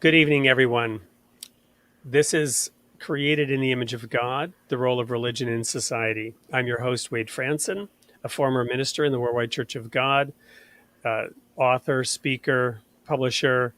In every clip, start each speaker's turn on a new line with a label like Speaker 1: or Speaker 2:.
Speaker 1: Good evening, everyone. This is Created in the Image of God, the Role of Religion in Society. I'm your host, Wade Fransson, a former minister in the Worldwide Church of God, uh, author, speaker, publisher.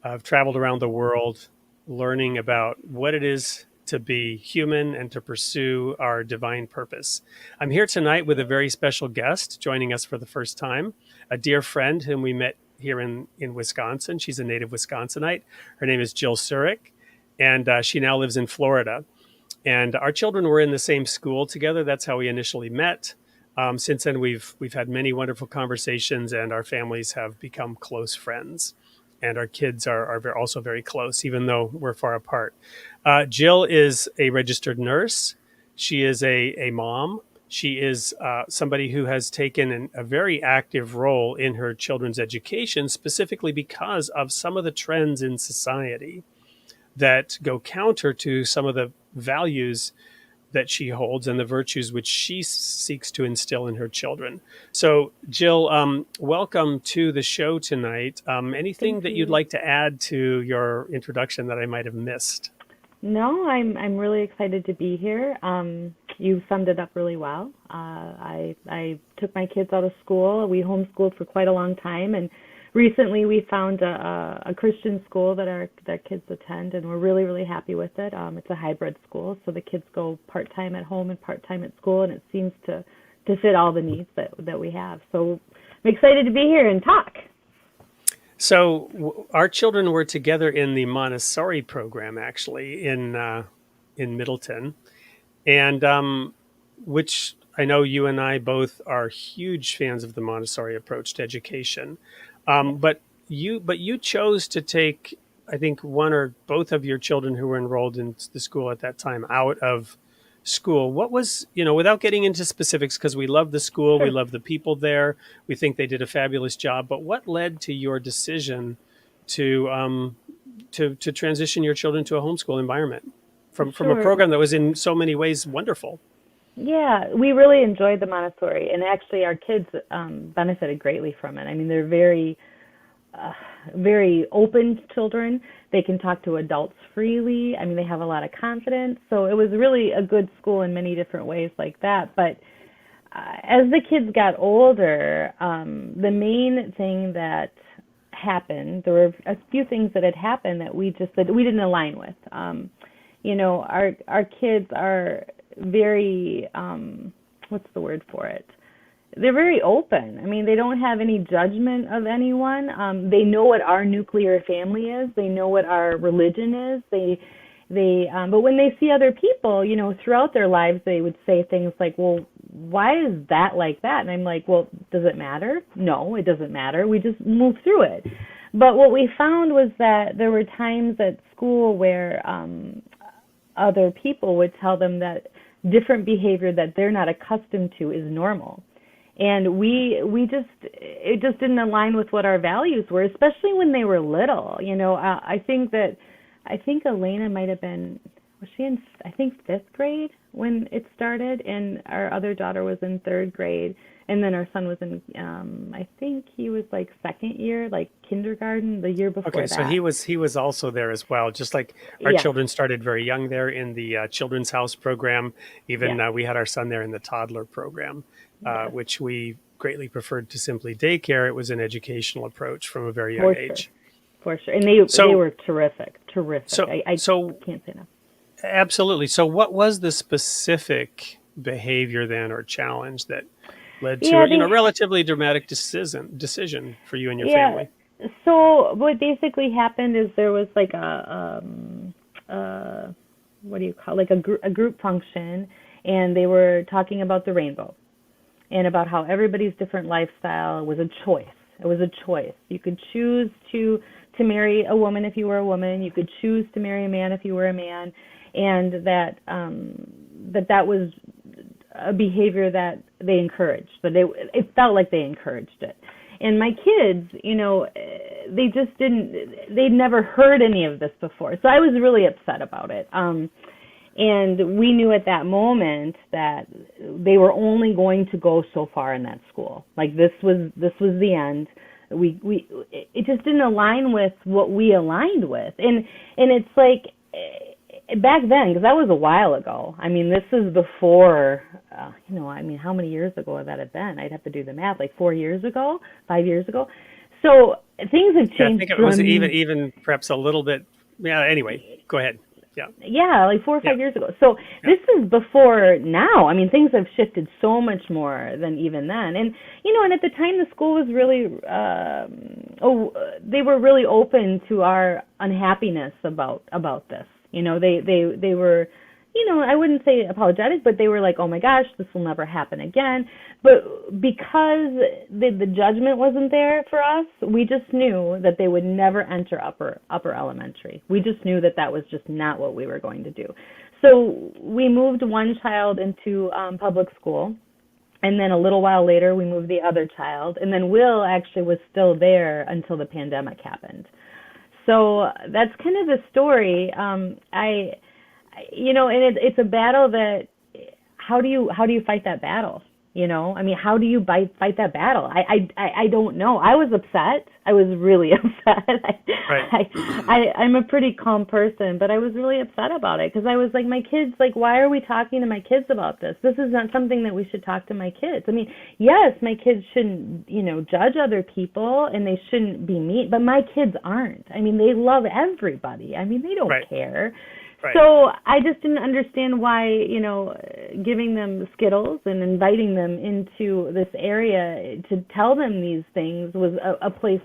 Speaker 1: I've traveled around the world learning about what it is to be human and to pursue our divine purpose. I'm here tonight with a very special guest joining us for the first time, a dear friend whom we met here in Wisconsin. She's a native Wisconsinite. Her name is Jill Surik, and she now lives in Florida. And our children were in the same school together. That's how we initially met. Since then, we've had many wonderful conversations, and our families have become close friends. And our kids are also very close, even though we're far apart. Jill is a registered nurse. She is a mom. She is somebody who has taken a very active role in her children's education, specifically because of some of the trends in society that go counter to some of the values that she holds and the virtues which she seeks to instill in her children. So, Jill, welcome to the show tonight. Anything
Speaker 2: Thank
Speaker 1: that you'd
Speaker 2: you.
Speaker 1: like to add to your introduction that I might have missed?
Speaker 2: No, I'm really excited to be here. You summed it up really well. I took my kids out of school. We homeschooled for quite a long time, and recently we found a Christian school that kids attend, and we're really happy with it. It's a hybrid school, so the kids go part time at home and part time at school, and it seems to fit all the needs that we have. So I'm excited to be here and talk.
Speaker 1: So, our children were together in the Montessori program, actually, in Middleton, and which I know you and I both are huge fans of the Montessori approach to education. But you chose to take, I think, one or both of your children who were enrolled in the school at that time out of school. What was, without getting into specifics, because we love the school, we
Speaker 2: Sure.
Speaker 1: love the people there, we think they did a fabulous job. But what led to your decision to to transition your children to a homeschool environment from a
Speaker 2: Sure.
Speaker 1: program that was in so many ways wonderful?
Speaker 2: Yeah, we really enjoyed the Montessori, and actually, our kids benefited greatly from it. I mean, they're uh, very open children. They can talk to adults freely. I mean, they have a lot of confidence. So it was really a good school in many different ways, like that. But as the kids got older, the main thing that happened, there were a few things that had happened that we didn't align with. Our kids are very what's the word for it? They're very open. I mean, they don't have any judgment of anyone. They know what our nuclear family is. They know what our religion is. But when they see other people, throughout their lives, they would say things like, "Well, why is that like that?" And I'm like, "Well, does it matter?" No, it doesn't matter. We just move through it. But what we found was that there were times at school where other people would tell them that different behavior that they're not accustomed to is normal. And it just didn't align with what our values were, especially when they were little. I think Elena might have been, was she in, I think, fifth grade when it started, and our other daughter was in third grade, and then our son was in, I think he was like second year, like kindergarten, the year
Speaker 1: Okay,
Speaker 2: before
Speaker 1: so
Speaker 2: that.
Speaker 1: he was also there as well. Just like our
Speaker 2: Yes,
Speaker 1: children started very young there in the Children's House program. Even
Speaker 2: yes,
Speaker 1: we had our son there in the toddler program,
Speaker 2: yes,
Speaker 1: which we greatly preferred to simply daycare. It was an educational approach from a very young
Speaker 2: for sure,
Speaker 1: age.
Speaker 2: for sure. And they
Speaker 1: So
Speaker 2: were terrific, terrific.
Speaker 1: so
Speaker 2: I
Speaker 1: so
Speaker 2: can't say enough.
Speaker 1: absolutely. So what was the specific behavior then or challenge that led to
Speaker 2: Yeah,
Speaker 1: a relatively dramatic decision for you and your
Speaker 2: yeah.
Speaker 1: family?
Speaker 2: So what basically happened is there was like what do you call, like a group function, and they were talking about the rainbow and about how everybody's different lifestyle was a choice. It was a choice. You could choose to marry a woman if you were a woman. You could choose to marry a man if you were a man, and that was a behavior that they encouraged. But it felt like they encouraged it. And my kids, they just didn't. They'd never heard any of this before, so I was really upset about it. And we knew at that moment that they were only going to go so far in that school. Like this was the end. it just didn't align with what we aligned with. And it's like, back then, because that was a while ago. I mean, this is before, I mean, how many years ago would that have been? I'd have to do the math, like 4 years ago, 5 years ago. So things have
Speaker 1: Yeah, I
Speaker 2: changed
Speaker 1: think it was even perhaps a little bit. Yeah. Anyway, go ahead. Yeah.
Speaker 2: Yeah, like 4 or
Speaker 1: Yeah.
Speaker 2: 5 years ago. So
Speaker 1: Yeah.
Speaker 2: this is before now. I mean, things have shifted so much more than even then. And and at the time, the school was really, they were really open to our unhappiness about this. They were, I wouldn't say apologetic, but they were like, oh my gosh, this will never happen again. But because the judgment wasn't there for us, we just knew that they would never enter upper elementary. We just knew that that was just not what we were going to do. So we moved one child into public school, and then a little while later we moved the other child, and then Will actually was still there until the pandemic happened. So that's kind of the story. And it's a battle that, how do you fight that battle? I mean, how do you fight that battle? I don't know. I was upset. I was really upset.
Speaker 1: Right.
Speaker 2: I'm a pretty calm person, but I was really upset about it because I was like, my kids, like, why are we talking to my kids about this? This is not something that we should talk to my kids. I mean, yes, my kids shouldn't, judge other people and they shouldn't be mean, but my kids aren't. I mean, they love everybody. I mean, they don't
Speaker 1: Right.
Speaker 2: care.
Speaker 1: Right.
Speaker 2: So I just didn't understand why, giving them Skittles and inviting them into this area to tell them these things was a place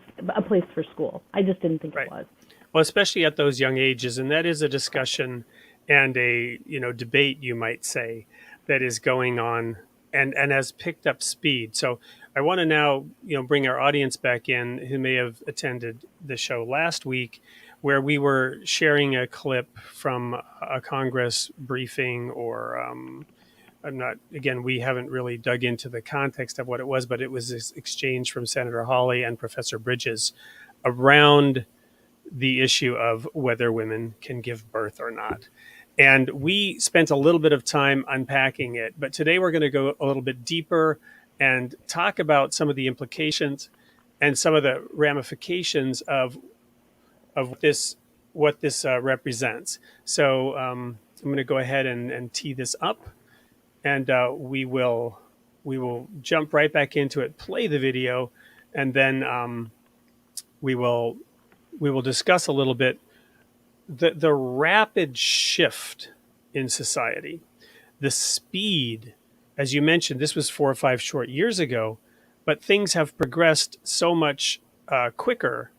Speaker 2: for school. I just didn't think
Speaker 1: Right.
Speaker 2: it was.
Speaker 1: Well, especially at those young ages, and that is a discussion and a debate, you might say, that is going on and has picked up speed. So I want to now bring our audience back in who may have attended the show last week, where we were sharing a clip from a Congress briefing, or I'm not. Again, we haven't really dug into the context of what it was, but it was this exchange from Senator Hawley and Professor Bridges around the issue of whether women can give birth or not. And we spent a little bit of time unpacking it, but today we're going to go a little bit deeper and talk about some of the implications and some of the ramifications of what this represents. So I'm going to go ahead and tee this up, and we will jump right back into it, play the video, and then we will discuss a little bit the rapid shift in society, the speed. As you mentioned, this was 4 or 5 short years ago, but things have progressed so much quicker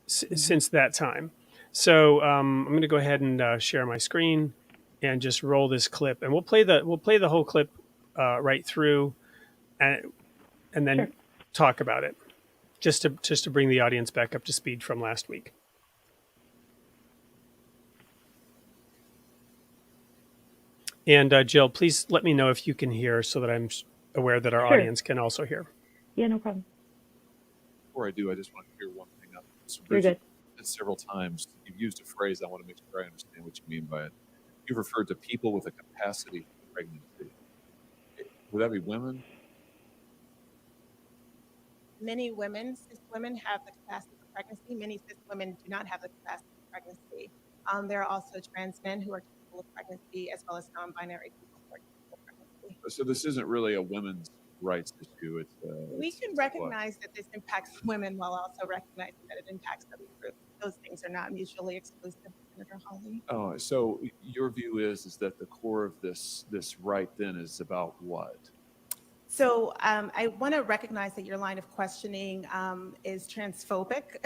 Speaker 1: since that time. So I'm going to go ahead and share my screen and just roll this clip, and we'll play the whole clip right through, and then
Speaker 2: Sure.
Speaker 1: talk about it, just to bring the audience back up to speed from last week. And Jill, please let me know if you can hear, so that I'm aware that our
Speaker 2: Sure.
Speaker 1: audience can also hear.
Speaker 2: Yeah, no problem.
Speaker 3: Before I do, I just want to clear one thing up. So
Speaker 2: You're good.
Speaker 3: several times you've used a phrase. I want to make sure I understand what you mean by it. You've referred to people with a capacity for pregnancy. Would that be women?
Speaker 4: Many women, cis women, have the capacity for pregnancy. Many cis women do not have the capacity for pregnancy. There are also trans men who are capable of pregnancy, as well as non-binary people who are capable of pregnancy.
Speaker 3: So this isn't really a women's rights issue.
Speaker 4: We can recognize that this impacts women while also recognizing that it impacts other groups. Those things are not mutually exclusive, Senator Hawley.
Speaker 3: Oh, so your view is that the core of this right then is about what?
Speaker 4: So I want to recognize that your line of questioning is transphobic,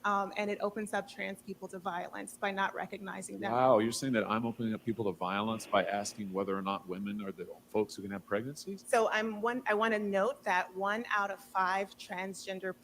Speaker 4: and it opens up trans people to violence by not recognizing them.
Speaker 3: Wow, you're saying that I'm opening up people to violence by asking whether or not women are the folks who can have pregnancies?
Speaker 4: So I want to note that 1 out of 5 transgender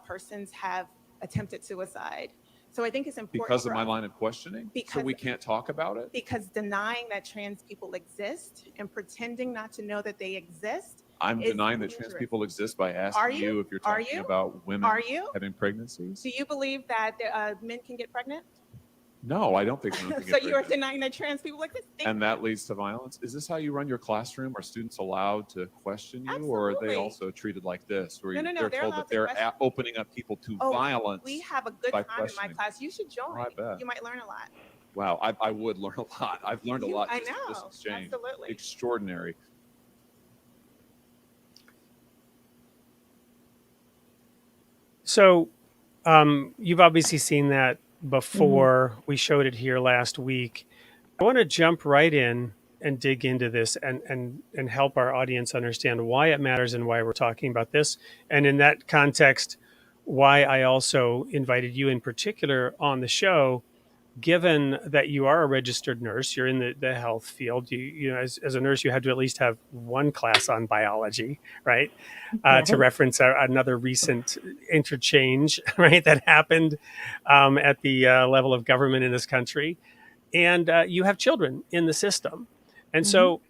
Speaker 4: persons have attempted suicide. So I think it's important
Speaker 3: because of my line of questioning?
Speaker 4: Because,
Speaker 3: so we can't talk about it?
Speaker 4: Because denying that trans people exist and pretending not to know that they exist.
Speaker 3: I'm denying that trans people exist by asking you if you're talking about women having pregnancies?
Speaker 4: Do you believe that men can get pregnant?
Speaker 3: No, I don't think women
Speaker 4: So
Speaker 3: get
Speaker 4: you are
Speaker 3: pregnant.
Speaker 4: denying that trans people exist?
Speaker 3: And that leads to violence. Is this how you run your classroom? Are students allowed to question you, or are they
Speaker 4: Absolutely.
Speaker 3: also treated like this, where
Speaker 4: No.
Speaker 3: they're
Speaker 4: They're
Speaker 3: told
Speaker 4: allowed
Speaker 3: that
Speaker 4: to
Speaker 3: they're
Speaker 4: question.
Speaker 3: opening up people to
Speaker 4: Oh,
Speaker 3: violence
Speaker 4: we have a good
Speaker 3: by
Speaker 4: time in my
Speaker 3: questioning?
Speaker 4: class. You should join.
Speaker 3: Oh, I bet.
Speaker 4: You might learn a lot.
Speaker 3: Wow, I would learn a lot. I've learned a lot
Speaker 4: I
Speaker 3: just from this
Speaker 4: know.
Speaker 3: exchange.
Speaker 4: Absolutely.
Speaker 3: Extraordinary.
Speaker 1: So you've obviously seen that before. We showed it here last week. I want to jump right in and dig into this and help our audience understand why it matters and why we're talking about this. And in that context, why I also invited you in particular on the show, given that you are a registered nurse, you're in the health field, you know, as a nurse, you have to at least have one class on biology, right? To
Speaker 2: Right.
Speaker 1: reference another recent interchange, right, that happened at the level of government in this country. And you have children in the system. And so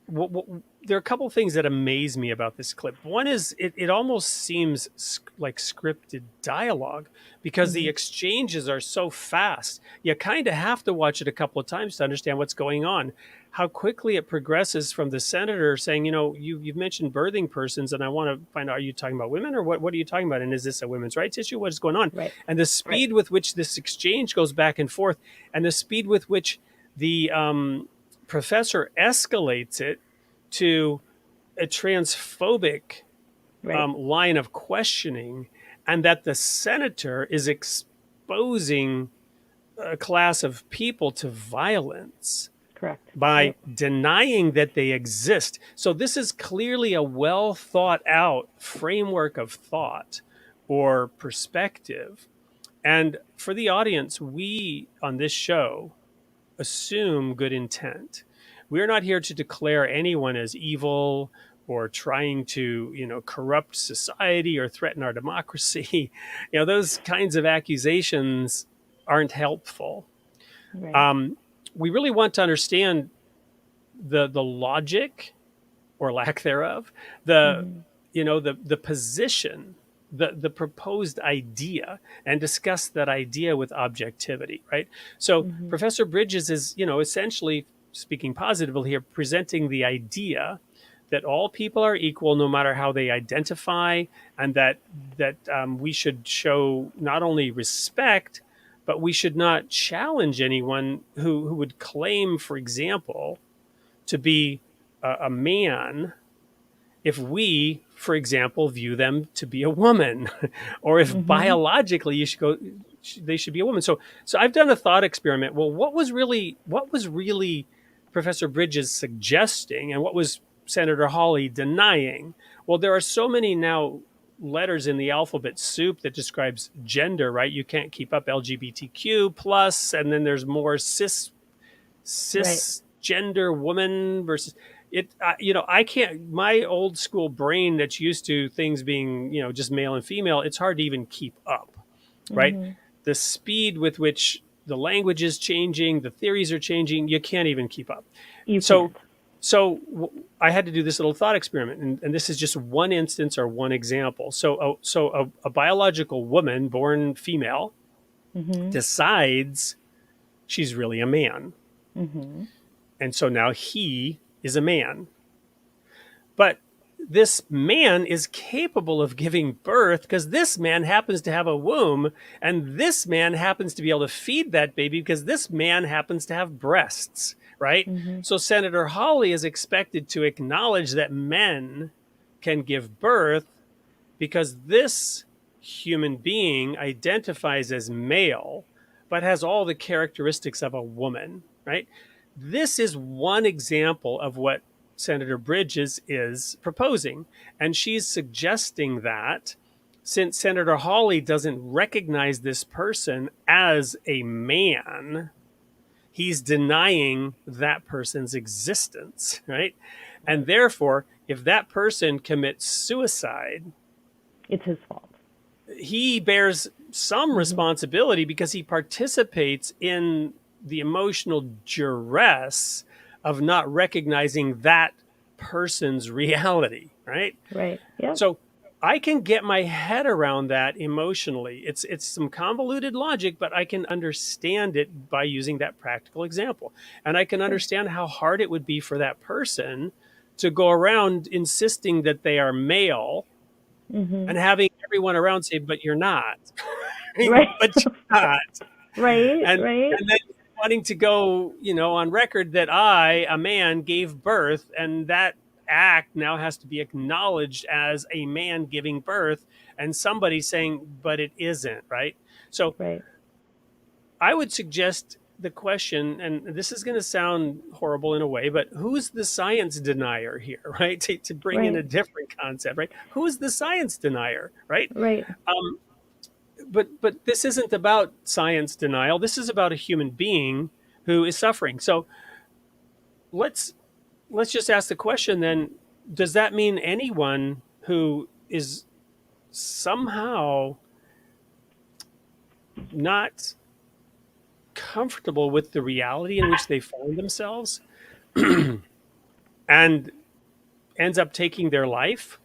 Speaker 1: there are a couple of things that amaze me about this clip. One is it almost seems like scripted dialogue because the exchanges are so fast. You kind of have to watch it a couple of times to understand what's going on. How quickly it progresses from the senator saying, you know, you've mentioned birthing persons, and I want to find out, are you talking about women or what are you talking about? And is this a women's rights issue? What is going on?
Speaker 2: Right.
Speaker 1: And the speed with which this exchange goes back and forth, and the speed with which the professor escalates it to a transphobic
Speaker 2: Right.
Speaker 1: line of questioning, and that the senator is exposing a class of people to violence
Speaker 2: Correct.
Speaker 1: by
Speaker 2: Yep.
Speaker 1: denying that they exist. So this is clearly a well thought out framework of thought or perspective. And for the audience, we on this show assume good intent. We're not here to declare anyone as evil or trying to, you know, corrupt society or threaten our democracy. You know, those kinds of accusations aren't helpful.
Speaker 2: Right.
Speaker 1: We really want to understand the logic or lack thereof, the you know the position, the proposed idea, and discuss that idea with objectivity, right? So Professor Bridges is, you know, essentially, speaking positively here, presenting the idea that all people are equal no matter how they identify, and that we should show not only respect, but we should not challenge anyone who would claim, for example, to be a man if we, for example, view them to be a woman, or if biologically they should be a woman. So I've done a thought experiment. Well, what was really Professor Bridges suggesting, and what was Senator Hawley denying? Well, there are so many now letters in the alphabet soup that describes gender, right? You can't keep up LGBTQ plus, and then there's more
Speaker 2: Right.
Speaker 1: cisgender woman versus it. You know, I can't. My old school brain that's used to things being, you know, just male and female. It's hard to even keep up, right? The speed with which the language is changing, the theories are changing. You can't even keep up.
Speaker 2: You
Speaker 1: So,
Speaker 2: can't.
Speaker 1: I had to do this little thought experiment, and this is just one instance or one example. A biological woman born female decides she's really a man. And so now he is a man. But this man is capable of giving birth because this man happens to have a womb, and this man happens to be able to feed that baby because this man happens to have breasts, right? So Senator Hawley is expected to acknowledge that men can give birth because this human being identifies as male but has all the characteristics of a woman, right? This is one example of what Senator Bridges is proposing. And she's suggesting that since Senator Hawley doesn't recognize this person as a man, he's denying that person's existence, right? And therefore, if that person commits suicide,
Speaker 2: It's his fault.
Speaker 1: he bears some responsibility because he participates in the emotional duress of not recognizing that person's reality, right?
Speaker 2: Right. Yep.
Speaker 1: So I can get my head around that emotionally. It's some convoluted logic, but I can understand it by using that practical example. And I can
Speaker 2: Sure.
Speaker 1: understand how hard it would be for that person to go around insisting that they are male
Speaker 2: Mhm.
Speaker 1: and having everyone around say, but you're not.
Speaker 2: Right.
Speaker 1: But you're not.
Speaker 2: Right,
Speaker 1: and
Speaker 2: right,
Speaker 1: and then wanting to go, on record that I, a man, gave birth, and that act now has to be acknowledged as a man giving birth, and somebody saying, but it isn't, right? So
Speaker 2: right.
Speaker 1: I would suggest the question, and this is going to sound horrible in a way, but who's the science denier here, right? To bring in a
Speaker 2: Right,
Speaker 1: different concept, right? Who's the science denier, right?
Speaker 2: right.
Speaker 1: Um, but this isn't about science denial. This is about a human being who is suffering. So let's let's just ask the question then: does that mean anyone who is somehow not comfortable with the reality in which they find themselves and ends up taking their life?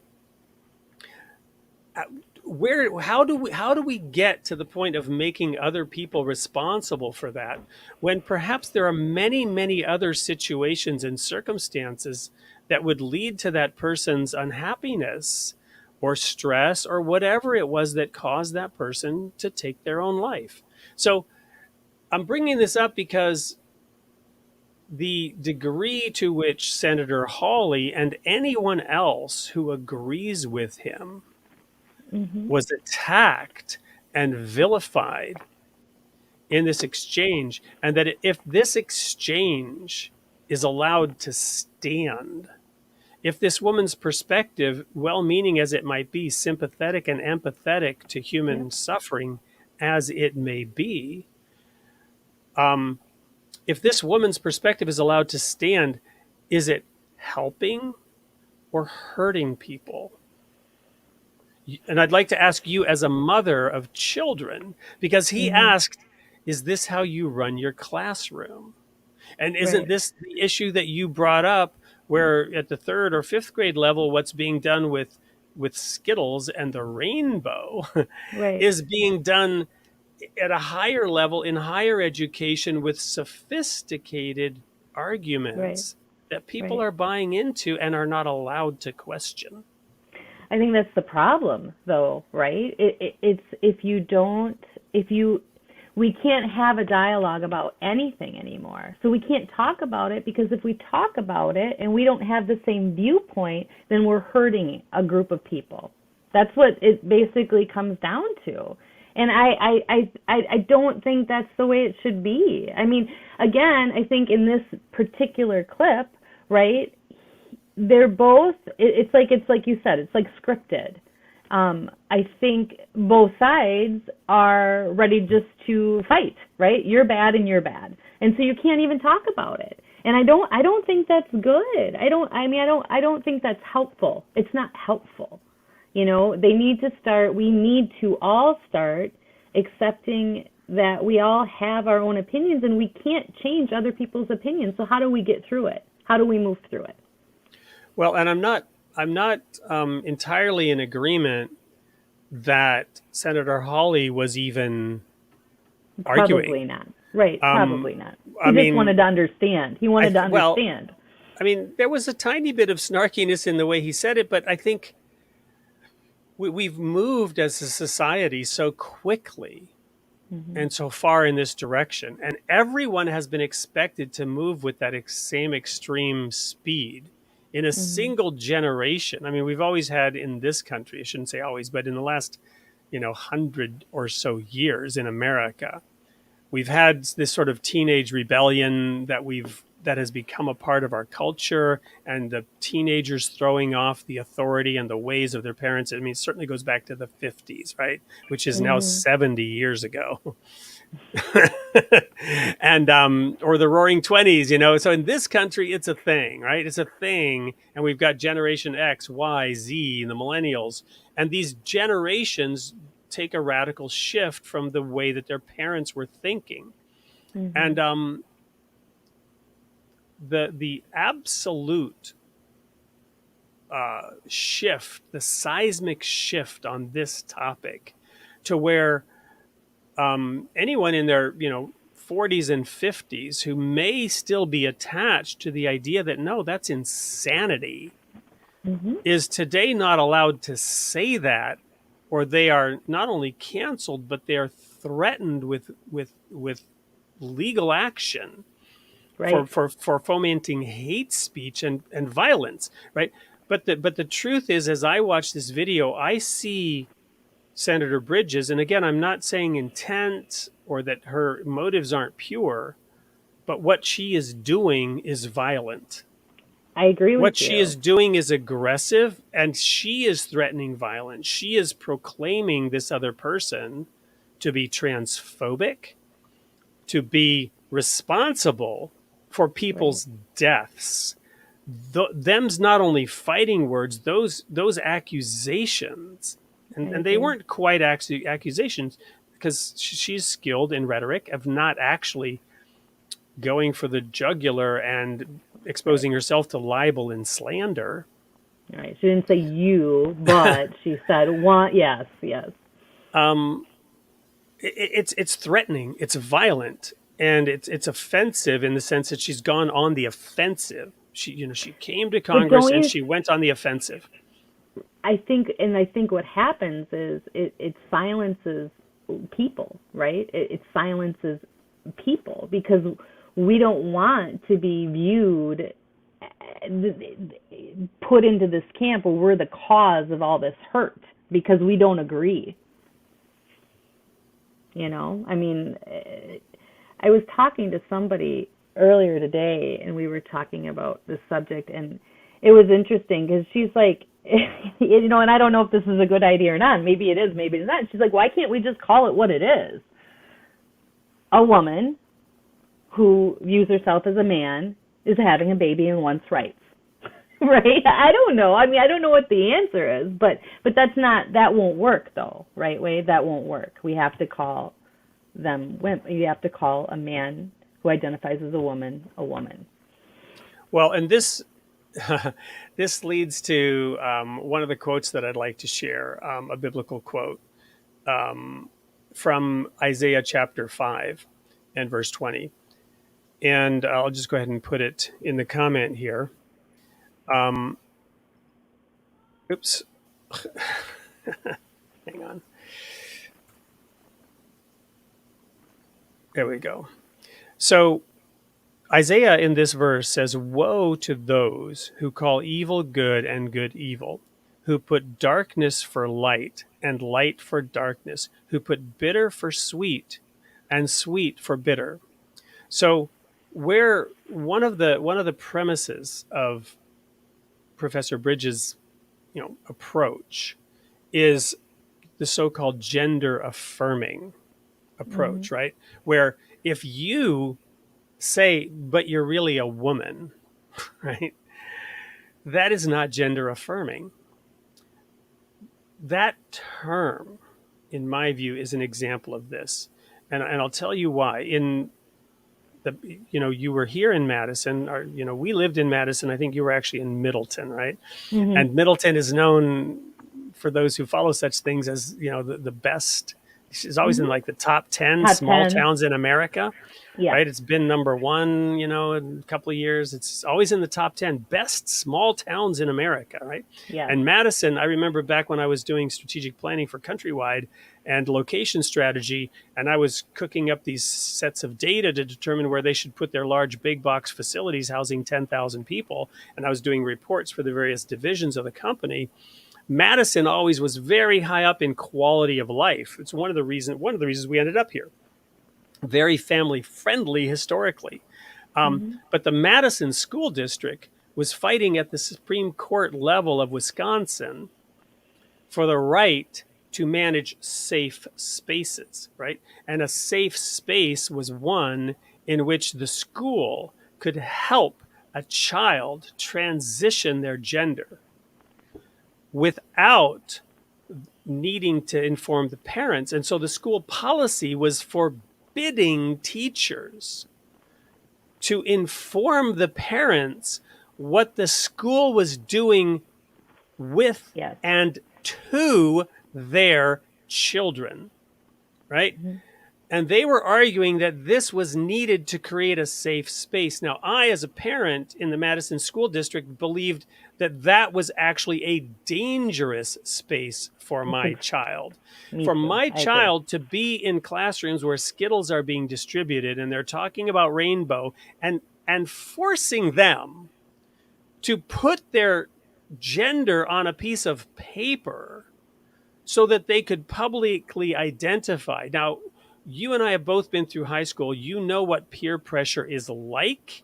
Speaker 1: Where how do we get to the point of making other people responsible for that when perhaps there are many other situations and circumstances that would lead to that person's unhappiness or stress or whatever it was that caused that person to take their own life? So I'm bringing this up because the degree to which Senator Hawley and anyone else who agrees with him
Speaker 2: Mhm.
Speaker 1: was attacked and vilified in this exchange, and that if this exchange is allowed to stand, if this woman's perspective, well meaning as it might be, sympathetic and empathetic to
Speaker 2: Yep.
Speaker 1: human suffering as it may be, um, if this woman's perspective is allowed to stand, is it helping or hurting people? And I'd like to ask you, as a mother of children, because he
Speaker 2: Mhm.
Speaker 1: asked, is this how you run your classroom? And isn't
Speaker 2: Right,
Speaker 1: this the issue that you brought up, where at the third or fifth grade level, what's being done with Skittles and the rainbow
Speaker 2: right,
Speaker 1: is being done at a higher level in higher education with sophisticated
Speaker 2: right,
Speaker 1: arguments that people
Speaker 2: right.
Speaker 1: are buying into and are not allowed to question.
Speaker 2: I think that's the problem, though, right? It's if you don't, if you, we can't have a dialogue about anything anymore. So we can't talk about it because if we talk about it and we don't have the same viewpoint, then we're hurting a group of people. That's what it basically comes down to. And I don't think that's the way it should be. I mean, again, I think in this particular clip, right? They're both it's like you said, it's like scripted. I think both sides are ready just to fight, right? You're bad and you're bad, and so you can't even talk about it. And I don't think that's good. I don't think that's helpful. It's not helpful. They need to start, we need to all start accepting that we all have our own opinions and we can't change other people's opinions. So how do we get through it? How do we move through it?
Speaker 1: Well, and I'm not entirely in agreement that Senator Hawley was even arguing.
Speaker 2: Probably not. Right,
Speaker 1: Um,
Speaker 2: probably not. He
Speaker 1: I
Speaker 2: just wanted
Speaker 1: mean,
Speaker 2: to understand. He wanted to
Speaker 1: well,
Speaker 2: understand.
Speaker 1: I mean, there was a tiny bit of snarkiness in the way he said it, but I think we've moved as a society so quickly
Speaker 2: Mhm.
Speaker 1: and so far in this direction, and everyone has been expected to move with that same extreme speed in a
Speaker 2: Mhm.
Speaker 1: single generation. I mean, we've always had in this country, I shouldn't say always, but in the last, 100 or so years in America, we've had this sort of teenage rebellion that has become a part of our culture, and the teenagers throwing off the authority and the ways of their parents. I mean, it certainly goes back to the 50s, right? Which is now
Speaker 2: Mhm.
Speaker 1: 70 years ago. And or the roaring 20s, so in this country it's a thing, right? It's a thing, and we've got generation X, Y, Z, and the millennials, and these generations take a radical shift from the way that their parents were thinking. And
Speaker 2: Mhm.
Speaker 1: the absolute shift, the seismic shift on this topic, to where anyone in their 40s and 50s who may still be attached to the idea that no, that's insanity, is today not allowed to say that, or they are not only canceled, but they are threatened with legal action
Speaker 2: Right.
Speaker 1: for fomenting hate speech and violence, right? But the truth is, as I watch this video, I see Senator Bridges, and again, I'm not saying intent or that her motives aren't pure, but what she is doing is violent.
Speaker 2: I agree with
Speaker 1: What she
Speaker 2: you.
Speaker 1: is doing is aggressive, and she is threatening violence. She is proclaiming this other person to be transphobic, to be responsible for
Speaker 2: Right.
Speaker 1: people's deaths. Them's not only fighting words; those accusations,
Speaker 2: I
Speaker 1: and they
Speaker 2: agree.
Speaker 1: weren't quite accusations, because she's skilled in rhetoric of not actually going for the jugular and
Speaker 2: Right.
Speaker 1: exposing herself to libel and slander.
Speaker 2: Right. She didn't say you, but she said one. Yes. Yes.
Speaker 1: um, it's threatening, it's violent, and it's offensive in the sense that she's gone on the offensive. She came to
Speaker 2: But
Speaker 1: Congress
Speaker 2: don't
Speaker 1: and
Speaker 2: you?
Speaker 1: she went on the offensive.
Speaker 2: I think what happens is it silences people, right? It silences people because we don't want to be viewed, put into this camp where we're the cause of all this hurt because we don't agree. I mean, I was talking to somebody earlier today, and we were talking about this subject, and it was interesting because she's like, and I don't know if this is a good idea or not. Maybe it is, maybe it's not. She's like, why can't we just call it what it is? A woman who views herself as a man is having a baby and wants rights. Right? I don't know. I mean, I don't know what the answer is, but that won't work though, right, Wade? That won't work. We have to call them women. You have to call a man who identifies as a woman a woman.
Speaker 1: Well, and this this leads to one of the quotes that I'd like to share, a biblical quote from Isaiah chapter 5 and verse 20. And I'll just go ahead and put it in the comment here. Oops, hang on. There we go. So Isaiah in this verse says, "Woe to those who call evil good and good evil, who put darkness for light and light for darkness, who put bitter for sweet and sweet for bitter." So, where one of the premises of Professor Bridges' approach is the so-called gender affirming
Speaker 2: Mm-hmm.
Speaker 1: approach, right? Where if you say, but you're really a woman, right? That is not gender affirming. That term, in my view, is an example of this. And I'll tell you why. In the, you were here in Madison, or, we lived in Madison. I think you were actually in Middleton, right?
Speaker 2: Mm-hmm.
Speaker 1: And Middleton is known, for those who follow such things, as, the best. She's always in
Speaker 2: Mm-hmm.
Speaker 1: like the top 10
Speaker 2: Top
Speaker 1: small
Speaker 2: 10.
Speaker 1: towns in America.
Speaker 2: Yes.
Speaker 1: Right? It's been number one, in a couple of years. It's always in the top 10 best small towns in America, right?
Speaker 2: Yes.
Speaker 1: And Madison, I remember back when I was doing strategic planning for Countrywide and location strategy, and I was cooking up these sets of data to determine where they should put their large big box facilities housing 10,000 people. And I was doing reports for the various divisions of the company. Madison always was very high up in quality of life. It's one of the reasons we ended up here. Very family friendly historically.
Speaker 2: Mm-hmm.
Speaker 1: But the Madison School District was fighting at the Supreme Court level of Wisconsin for the right to manage safe spaces, right? And a safe space was one in which the school could help a child transition their gender without needing to inform the parents. And so the school policy was forbidding teachers to inform the parents what the school was doing with
Speaker 2: Yes.
Speaker 1: and to their children, right?
Speaker 2: Mm-hmm.
Speaker 1: And they were arguing that this was needed to create a safe space. Now, I, as a parent in the Madison School District, believed that that was actually a dangerous space for my child.
Speaker 2: Me
Speaker 1: For
Speaker 2: too.
Speaker 1: my
Speaker 2: I agree.
Speaker 1: child to be in classrooms where Skittles are being distributed and they're talking about rainbow and forcing them to put their gender on a piece of paper so that they could publicly identify. Now, you and I have both been through high school. You know what peer pressure is like.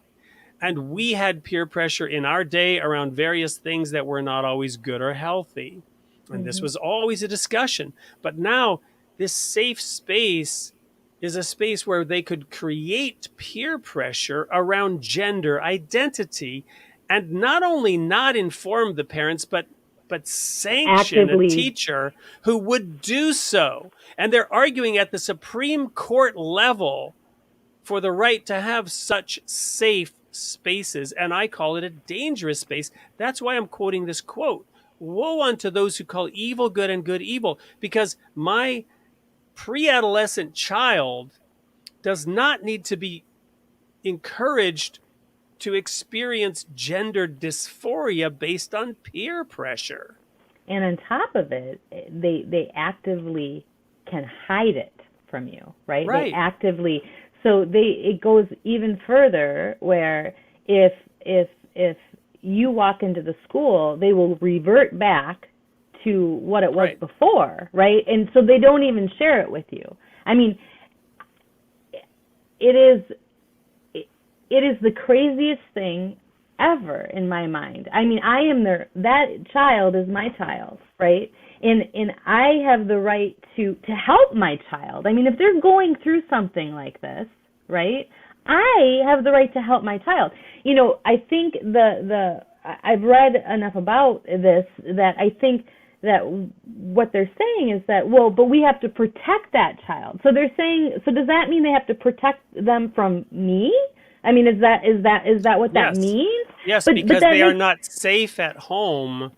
Speaker 1: And we had peer pressure in our day around various things that were not always good or healthy. And this
Speaker 2: Mm-hmm.
Speaker 1: was always a discussion. But now, this safe space is a space where they could create peer pressure around gender identity and not only not inform the parents, but sanction a
Speaker 2: Actively.
Speaker 1: teacher who would do so. And they're arguing at the Supreme Court level for the right to have such safe spaces. And I call it a dangerous space. That's why I'm quoting this quote. Woe unto those who call evil good and good evil, because my pre-adolescent child does not need to be encouraged to experience gender dysphoria based on peer pressure.
Speaker 2: And on top of it, they actively can hide it from you, right?
Speaker 1: Right.
Speaker 2: They actively, so it goes even further where if you walk into the school, they will revert back to what it was
Speaker 1: Right.
Speaker 2: before, right? And so they don't even share it with you. I mean, it is the craziest thing ever in my mind. I mean, I am that child is my child, right? And I have the right to help my child. I mean, if they're going through something like this, right? I have the right to help my child. You know, I think I've read enough about this that I think that what they're saying is that, well, but we have to protect that child. So they're saying, so does that mean they have to protect them from me? I mean, is that what that
Speaker 1: Yes.
Speaker 2: means?
Speaker 1: Yes, because they are not safe at home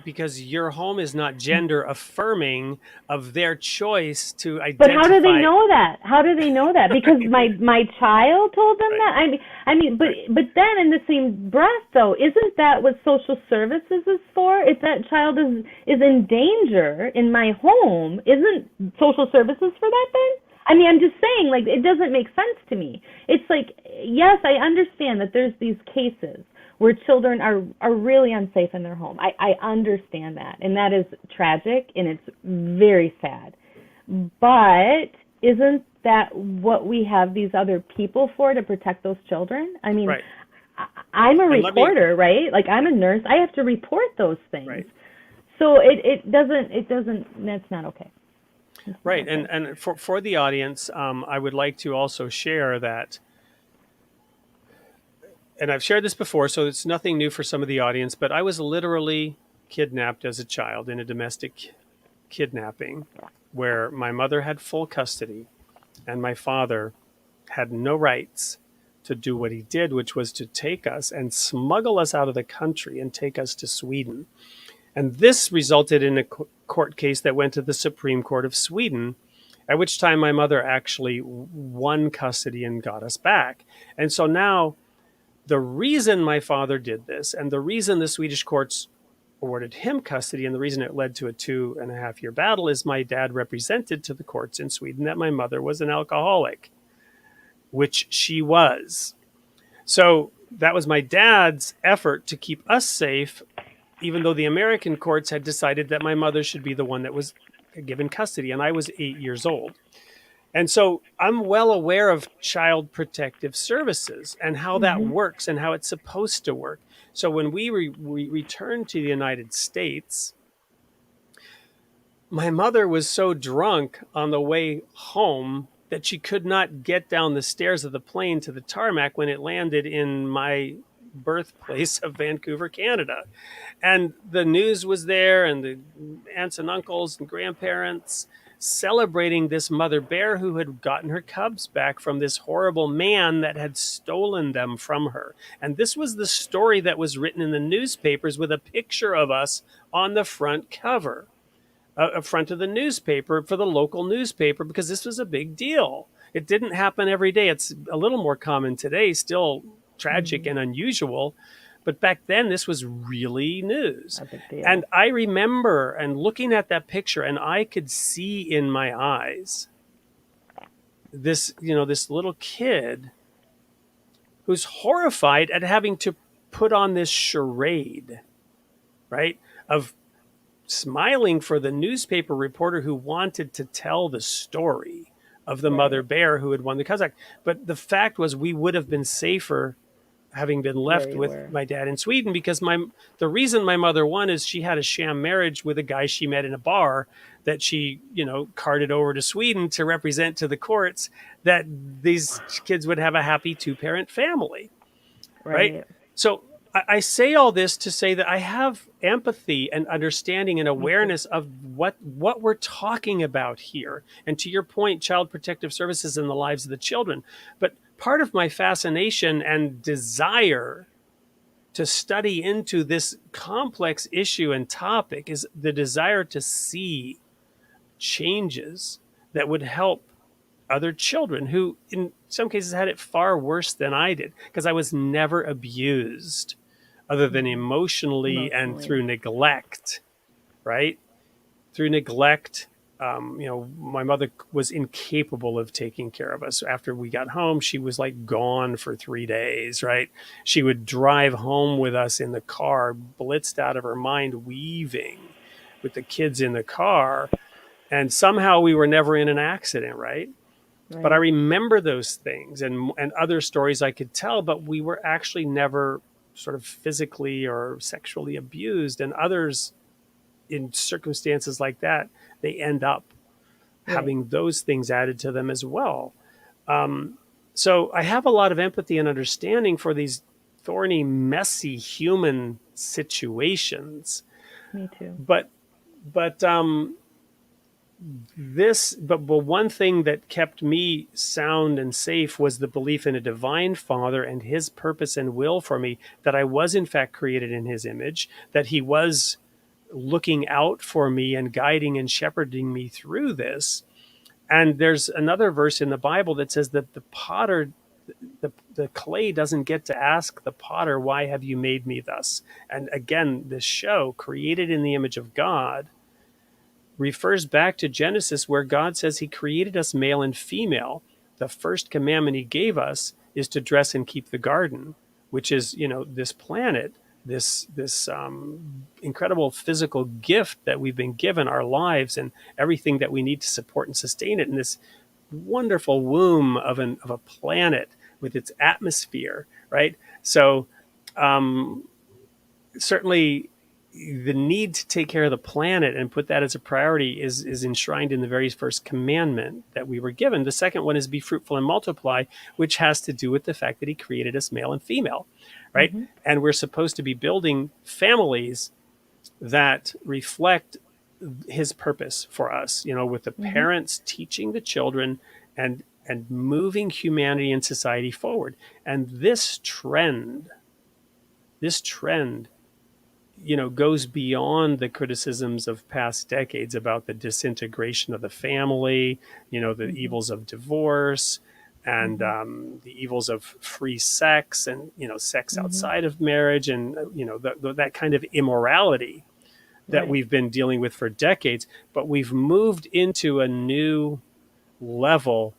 Speaker 1: because your home is not gender affirming of their choice to identify.
Speaker 2: But how do they know that? How do they know that? Because my child told them
Speaker 1: Right.
Speaker 2: that. I mean, but then in the same breath, though, isn't that what social services is for? If that child is in danger in my home, isn't social services for that then? I mean, I'm just saying, like, it doesn't make sense to me. It's like, yes, I understand that there's these cases where children are really unsafe in their home. I understand that, and that is tragic, and it's very sad. But isn't that what we have these other people for, to protect those children? I mean,
Speaker 1: Right.
Speaker 2: I'm a reporter, right? Like, I'm a nurse. I have to report those things.
Speaker 1: Right.
Speaker 2: So it doesn't, that's not okay.
Speaker 1: Right. And for the audience, I would like to also share that, and I've shared this before, so it's nothing new for some of the audience, but I was literally kidnapped as a child in a domestic kidnapping where my mother had full custody and my father had no rights to do what he did, which was to take us and smuggle us out of the country and take us to Sweden. And this resulted in a court case that went to the Supreme Court of Sweden, at which time my mother actually won custody and got us back. And so now the reason my father did this, and the reason the Swedish courts awarded him custody, and the reason it led to a 2.5-year battle, is my dad represented to the courts in Sweden that my mother was an alcoholic, which she was. So that was my dad's effort to keep us safe, even though the American courts had decided that my mother should be the one that was given custody, and I was 8 years old. And so I'm well aware of child protective services and how that works and how it's supposed to work. So when we returned to the United States, my mother was so drunk on the way home that she could not get down the stairs of the plane to the tarmac when it landed in my birthplace of Vancouver, Canada. And the news was there, and the aunts and uncles and grandparents celebrating this mother bear who had gotten her cubs back from this horrible man that had stolen them from her. And this was the story that was written in the newspapers with a picture of us on the front cover, front of the newspaper for the local newspaper, because this was a big deal. It didn't happen every day. It's a little more common today, still tragic and unusual. But back then, this was really news.
Speaker 2: A big deal.
Speaker 1: And I remember and looking at that picture, and I could see in my eyes this, this little kid who's horrified at having to put on this charade, right, of smiling for the newspaper reporter who wanted to tell the story of the mother bear who had won the Kazakh. But the fact was, we would have been safer having been left with my dad in Sweden, because the reason my mother won is she had a sham marriage with a guy she met in a bar that she, carted over to Sweden to represent to the courts that these kids would have a happy 2-parent family. Right? So I say all this to say that I have empathy and understanding and awareness of what we're talking about here. And to your point, Child Protective Services in the lives of the children. But part of my fascination and desire to study into this complex issue and topic is the desire to see changes that would help other children who in some cases had it far worse than I did, because I was never abused other than emotionally and through neglect, right? Through neglect. My mother was incapable of taking care of us. After we got home, she was like gone for 3 days, right? She would drive home with us in the car, blitzed out of her mind, weaving with the kids in the car. And somehow we were never in an accident, right? But I remember those things and other stories I could tell, but we were actually never sort of physically or sexually abused. And others in circumstances like that, they end up having those things added to them as well. So I have a lot of empathy and understanding for these thorny, messy human situations.
Speaker 2: Me too.
Speaker 1: But one thing that kept me sound and safe was the belief in a divine Father and his purpose and will for me, that I was in fact created in his image, that he was looking out for me and guiding and shepherding me through this. And there's another verse in the Bible that says that the potter, the clay doesn't get to ask the potter, why have you made me thus? And again, this show, created in the image of God, refers back to Genesis, where God says he created us male and female. The first commandment he gave us is to dress and keep the garden, which is, this planet, this incredible physical gift that we've been given, our lives and everything that we need to support and sustain it in this wonderful womb of a planet with its atmosphere, right? So certainly the need to take care of the planet and put that as a priority is enshrined in the very first commandment that we were given. The second one is be fruitful and multiply, which has to do with the fact that he created us male and female, right? And we're supposed to be building families that reflect his purpose for us, with the parents teaching the children and moving humanity and society forward. And this trend, goes beyond the criticisms of past decades about the disintegration of the family, the evils of divorce and the evils of free sex and, sex outside of marriage and, that kind of immorality that we've been dealing with for decades. But we've moved into a new level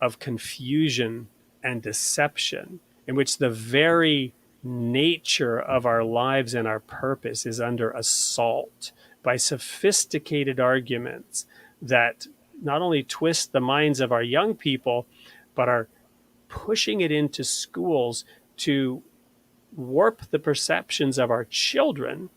Speaker 1: of confusion and deception in which the very nature of our lives and our purpose is under assault by sophisticated arguments that not only twist the minds of our young people, but are pushing it into schools to warp the perceptions of our children.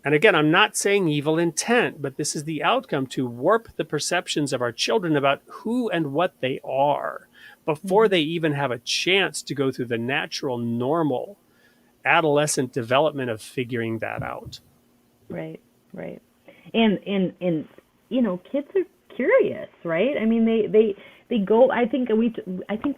Speaker 1: And again, I'm not saying evil intent, but this is the outcome, to warp the perceptions of our children about who and what they are before they even have a chance to go through the natural, normal adolescent development of figuring that out.
Speaker 2: Right. And curious, right? I mean, they go. I think we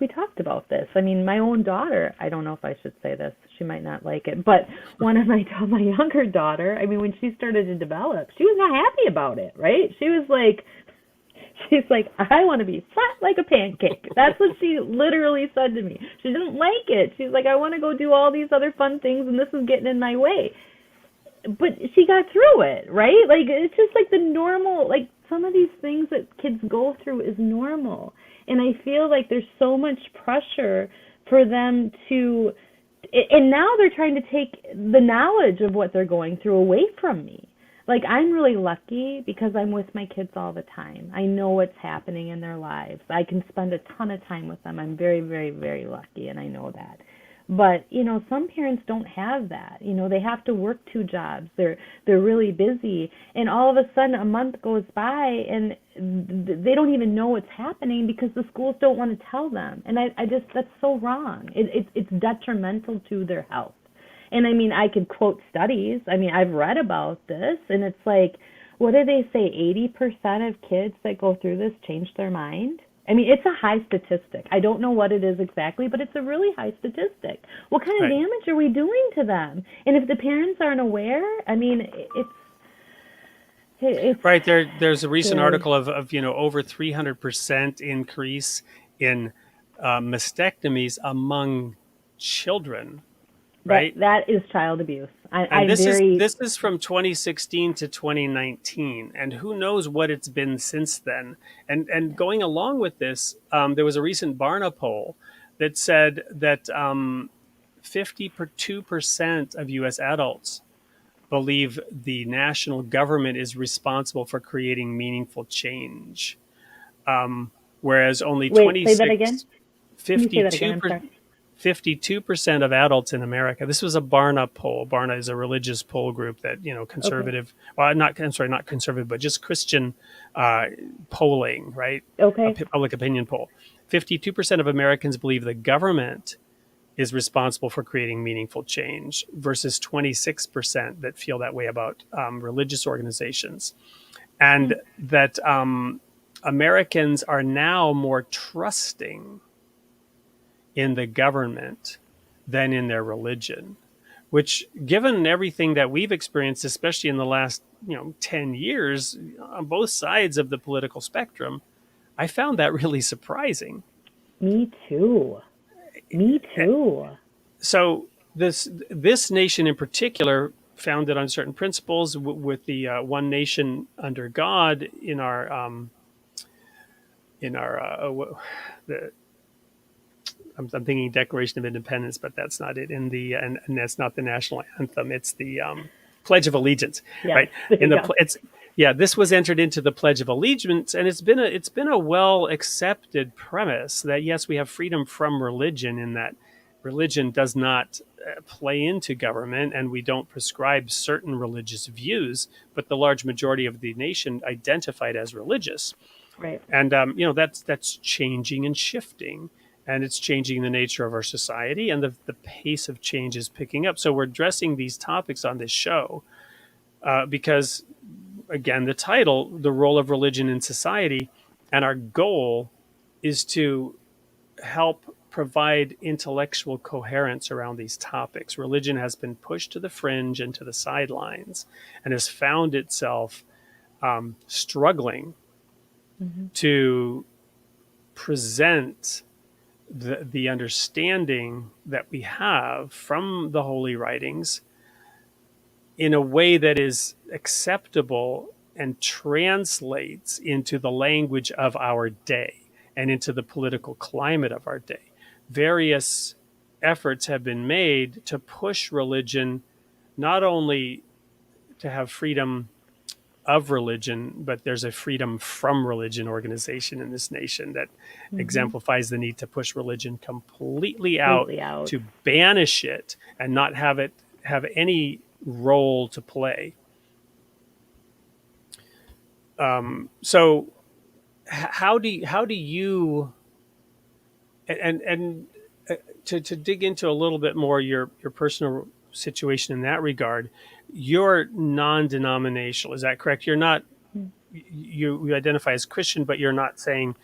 Speaker 2: talked about this. I mean, my own daughter. I don't know if I should say this. She might not like it, but one of my younger daughter. I mean, when she started to develop, she was not happy about it, right? She's like, I want to be flat like a pancake. That's what she literally said to me. She didn't like it. She's like, I want to go do all these other fun things, and this is getting in my way. But she got through it, right? Like, it's just like the normal, like, some of these things that kids go through is normal. And I feel like there's so much pressure for them to, and now they're trying to take the knowledge of what they're going through away from me. Like, I'm really lucky because I'm with my kids all the time. I know what's happening in their lives. I can spend a ton of time with them. I'm very, very, very lucky, and I know that. But, some parents don't have that. They have to work 2 jobs. They're really busy, and all of a sudden a month goes by and they don't even know what's happening because the schools don't want to tell them. And I just, that's so wrong. It's detrimental to their health. And I mean, I could quote studies. I mean, I've read about this, and it's like, what do they say? 80% of kids that go through this change their mind. I mean, it's a high statistic. I don't know what it is exactly, but it's a really high statistic. What kind of damage are we doing to them? And if the parents aren't aware, I mean, it's
Speaker 1: right. There's a recent article of over 300% increase in mastectomies among children. Right.
Speaker 2: That is child abuse.
Speaker 1: This is from 2016 to 2019, and who knows what it's been since then. And going along with this, there was a recent Barna poll that said that 52% of U.S. adults believe the national government is responsible for creating meaningful change, whereas only 26.
Speaker 2: Say that again.
Speaker 1: 52% of adults in America. This was a Barna poll. Barna is a religious poll group that, conservative, not conservative, but just Christian polling, right?
Speaker 2: Okay.
Speaker 1: A public opinion poll. 52% of Americans believe the government is responsible for creating meaningful change versus 26% that feel that way about religious organizations. And that Americans are now more trusting in the government than in their religion, which, given everything that we've experienced, especially in the last 10 years on both sides of the political spectrum, I found that really surprising.
Speaker 2: Me too.
Speaker 1: So this nation in particular, founded on certain principles, with the one nation under God in our I'm thinking Declaration of Independence, but that's not it. And that's not the national anthem. It's the Pledge of Allegiance, right? This was entered into the Pledge of Allegiance, and it's been a well accepted premise that yes, we have freedom from religion, in that religion does not play into government, and we don't prescribe certain religious views, but the large majority of the nation identified as religious,
Speaker 2: right?
Speaker 1: And that's changing and shifting. And it's changing the nature of our society, and the pace of change is picking up. So we're addressing these topics on this show because, again, the title, The Role of Religion in Society, and our goal is to help provide intellectual coherence around these topics. Religion has been pushed to the fringe and to the sidelines and has found itself struggling to present the understanding that we have from the holy writings in a way that is acceptable and translates into the language of our day and into the political climate of our day. Various efforts have been made to push religion not only to have freedom of religion, but there's a freedom from religion organization in this nation that exemplifies the need to push religion completely out, to banish it and not have it have any role to play. So how do you to dig into a little bit more your personal situation in that regard? You're non-denominational, is that correct? You're you identify as Christian, but you're not saying,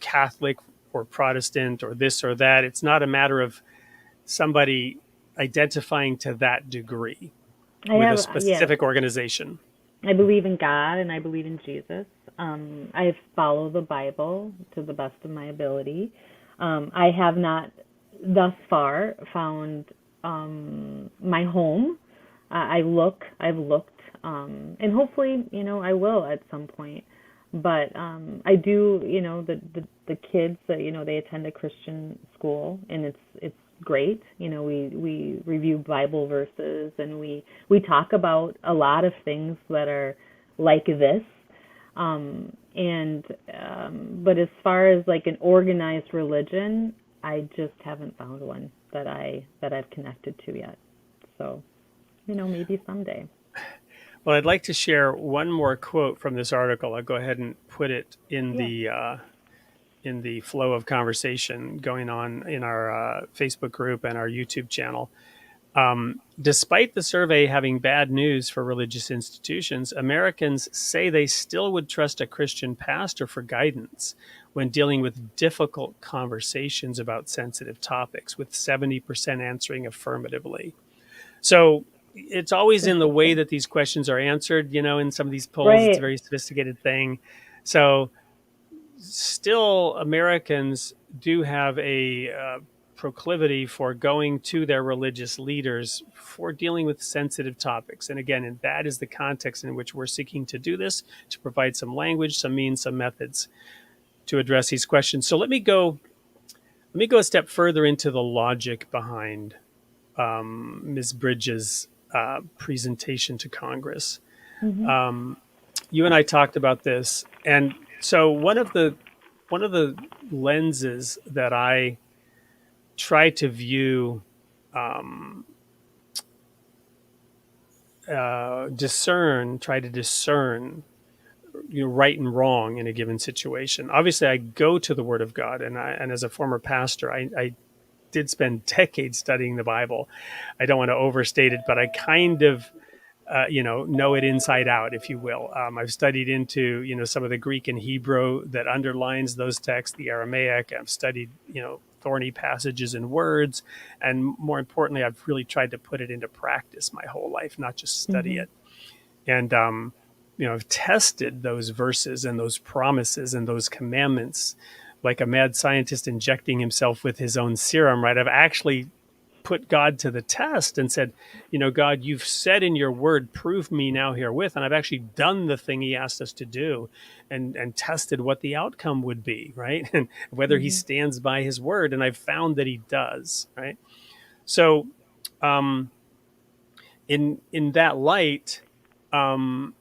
Speaker 1: Catholic or Protestant or this or that. It's not a matter of somebody identifying to that degree
Speaker 2: I
Speaker 1: with a
Speaker 2: have, yes,
Speaker 1: specific organization.
Speaker 2: I believe in God and I believe in Jesus. I follow the Bible to the best of my ability. I have not thus far found my home. I've looked, and hopefully, I will at some point. But I do, the kids that they attend a Christian school, and it's great. We review Bible verses, and we talk about a lot of things that are like this. And but as far as like an organized religion, I just haven't found one that I've connected to yet. So, maybe someday.
Speaker 1: Well, I'd like to share one more quote from this article. I'll go ahead and put it
Speaker 2: Yeah.
Speaker 1: in the flow of conversation going on in our Facebook group and our YouTube channel. Despite the survey having bad news for religious institutions, Americans say they still would trust a Christian pastor for guidance when dealing with difficult conversations about sensitive topics, with 70% answering affirmatively. So it's always in the way that these questions are answered. In some of these polls, it's a
Speaker 2: Right.
Speaker 1: very sophisticated thing. So still, Americans do have a proclivity for going to their religious leaders for dealing with sensitive topics. And again, and that is the context in which we're seeking to do this, to provide some language, some means, some methods to address these questions. So let me go a step further into the logic behind Ms. Bridges' presentation to Congress.
Speaker 2: Mhm.
Speaker 1: You and I talked about this, and so one of the lenses that I try to view, try to discern, right and wrong in a given situation. Obviously, I go to the Word of God, and as a former pastor, I did spend decades studying the Bible. I don't want to overstate it, but I kind of know it inside out, if you will. I've studied into, some of the Greek and Hebrew that underlines those texts, the Aramaic. I've studied, thorny passages and words. And more importantly, I've really tried to put it into practice my whole life, not just study
Speaker 2: Mhm.
Speaker 1: it. And, I've tested those verses and those promises and those commandments like a mad scientist injecting himself with his own serum, right? I've actually put God to the test and said, God, you've said in your word, prove me now herewith. And I've actually done the thing he asked us to do and tested what the outcome would be, right? And whether he
Speaker 2: Mhm.
Speaker 1: stands by his word. And I've found that he does, right? So um, in that light, um,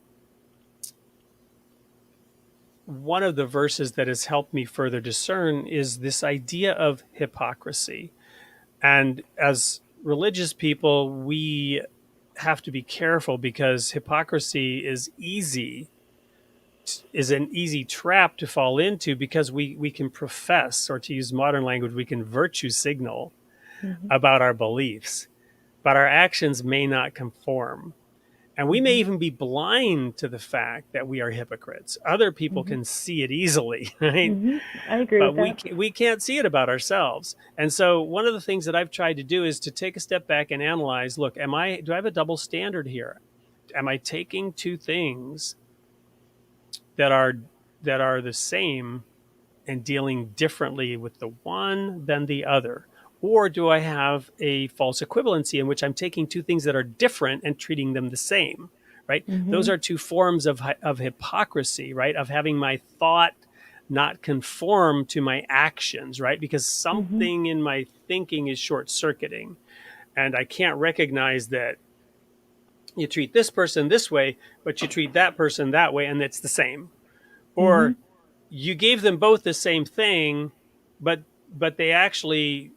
Speaker 1: one of the verses that has helped me further discern is this idea of hypocrisy. And as religious people, we have to be careful because hypocrisy is an easy trap to fall into, because we can profess, or to use modern language, we can virtue signal
Speaker 2: Mhm.
Speaker 1: about our beliefs, but our actions may not conform. And we may
Speaker 2: Mhm.
Speaker 1: even be blind to the fact that we are hypocrites. Other people
Speaker 2: Mhm.
Speaker 1: can see it easily, right?
Speaker 2: Mhm. I agree
Speaker 1: But
Speaker 2: with that.
Speaker 1: we can't see it about ourselves. And so one of the things that I've tried to do is to take a step back and analyze, look, do I have a double standard here? Am I taking two things that are the same and dealing differently with the one than the other? Or do I have a false equivalency in which I'm taking two things that are different and treating them the same? Right? Those
Speaker 2: Mhm.
Speaker 1: are two forms of hypocrisy, right? Of having my thought not conform to my actions, right? Because
Speaker 2: Mhm.
Speaker 1: something in my thinking is short circuiting, and I can't recognize that you treat this person this way, but you treat that person that way, and it's the same.
Speaker 2: Mhm.
Speaker 1: Or you gave them both the same thing, but they actually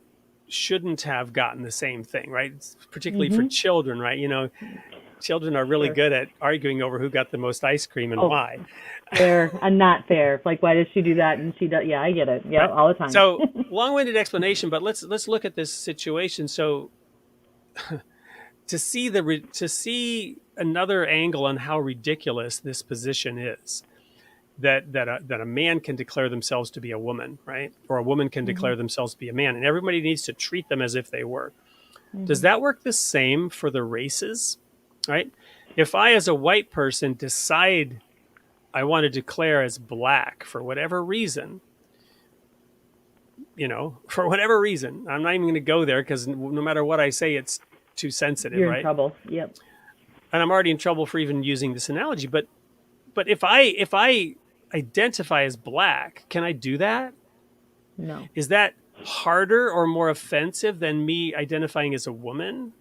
Speaker 1: shouldn't have gotten the same thing, right? It's particularly for
Speaker 2: Mhm.
Speaker 1: children, right? Children are really
Speaker 2: Sure.
Speaker 1: good at arguing over who got the most ice cream and
Speaker 2: Oh,
Speaker 1: why,
Speaker 2: fair and not fair. Like, why does she do that and she does? Yeah, I get it. Yeah,
Speaker 1: right?
Speaker 2: all the time.
Speaker 1: So long-winded explanation, but let's look at this situation. So to see another angle on how ridiculous this position is. That a man can declare themselves to be a woman, right? Or a woman can
Speaker 2: Mm-hmm.
Speaker 1: declare themselves to be a man, and everybody needs to treat them as if they were. Does
Speaker 2: Mm-hmm.
Speaker 1: that work the same for the races, right? If I, as a white person, decide I want to declare as black for whatever reason, for whatever reason, I'm not even going to go there because no matter what I say, it's too sensitive,
Speaker 2: You're in
Speaker 1: right?
Speaker 2: trouble. Yep.
Speaker 1: And I'm already in trouble for even using this analogy. But if I identify as black, can I do that?
Speaker 2: No.
Speaker 1: Is that harder or more offensive than me identifying as a woman?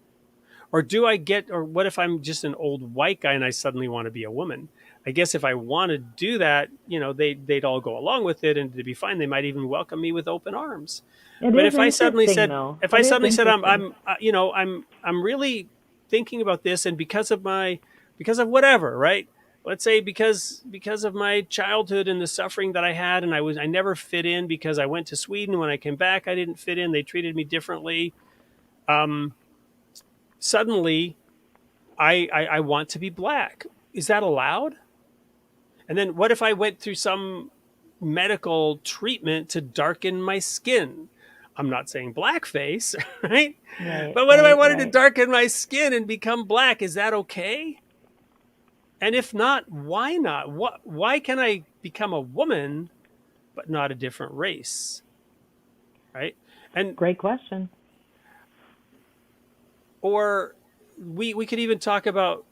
Speaker 1: Or what if I'm just an old white guy and I suddenly want to be a woman? I guess if I want to do that, they'd all go along with it and to be fine. They might even welcome me with open arms.
Speaker 2: It
Speaker 1: But
Speaker 2: is interesting, though.
Speaker 1: if I
Speaker 2: It is
Speaker 1: suddenly said
Speaker 2: interesting.
Speaker 1: I'm really thinking about this, and because of whatever, right? Let's say because of my childhood and the suffering that I had, and I never fit in because I went to Sweden. When I came back, I didn't fit in. They treated me differently. Um, Suddenly, I want to be black. Is that allowed? And then what if I went through some medical treatment to darken my skin? I'm not saying blackface, right?
Speaker 2: Right,
Speaker 1: But what if I
Speaker 2: right,
Speaker 1: wanted to
Speaker 2: right.
Speaker 1: darken my skin and become black? Is that okay? And if not, why not? Why can I become a woman but not a different race? Right? And
Speaker 2: Great question.
Speaker 1: or we could even talk about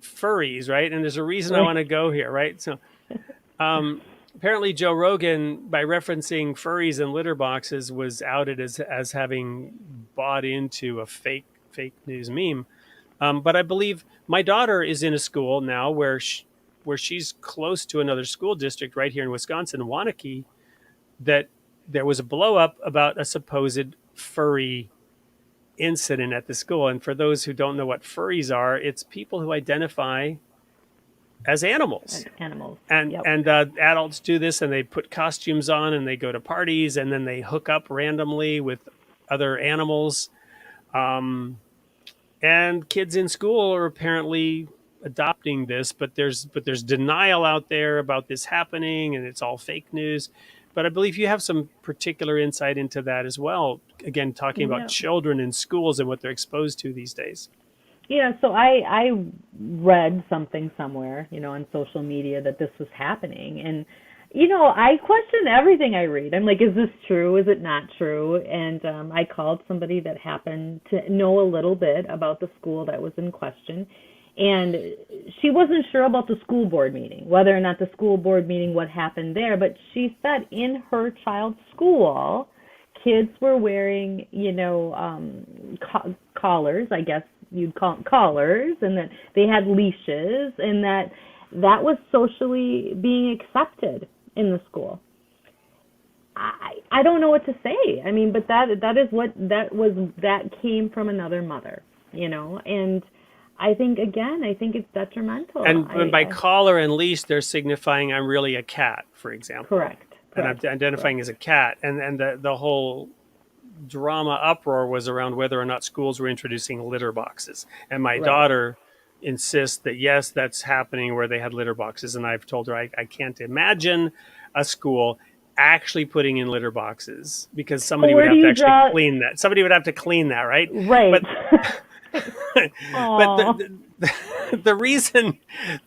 Speaker 1: furries, right? And there's a reason I
Speaker 2: Right.
Speaker 1: want to go here, right? So apparently Joe Rogan, by referencing furries and litter boxes, was outed as having bought into a fake news meme. But I believe my daughter is in a school now where she's close to another school district right here in Wisconsin, Waunakee, that there was a blow up about a supposed furry incident at the school. And for those who don't know what furries are, it's people who identify as animals.
Speaker 2: Animals.
Speaker 1: And
Speaker 2: Yep.
Speaker 1: and adults do this, and they put costumes on, and they go to parties, and then they hook up randomly with other animals. And kids in school are apparently adopting this, but there's denial out there about this happening, and it's all fake news. But I believe you have some particular insight into that as well. Again, talking about
Speaker 2: Yeah.
Speaker 1: children in schools and what they're exposed to these days.
Speaker 2: Yeah, so I read something somewhere, on social media that this was happening. And, I question everything I read. I'm like, is this true? Is it not true? And I called somebody that happened to know a little bit about the school that was in question. And she wasn't sure about the school board meeting, whether or not the school board meeting, what happened there. But she said in her child's school, kids were wearing, collars, I guess you'd call them collars, and that they had leashes, and that was socially being accepted in the school. I don't know what to say. I mean, but that came from another mother, and I think it's detrimental.
Speaker 1: And by collar and leash, they're signifying I'm really a cat, for example.
Speaker 2: Correct.
Speaker 1: And I'm identifying as a cat. And the whole drama uproar was around whether or not schools were introducing litter boxes. And my
Speaker 2: Right.
Speaker 1: daughter insists that yes, that's happening where they had litter boxes. And I've told her I can't imagine a school actually putting in litter boxes because somebody would
Speaker 2: Where
Speaker 1: have
Speaker 2: do
Speaker 1: to
Speaker 2: you
Speaker 1: actually
Speaker 2: draw-
Speaker 1: clean that. Somebody would have to clean that, right?
Speaker 2: Right.
Speaker 1: But but
Speaker 2: Aw.
Speaker 1: the reason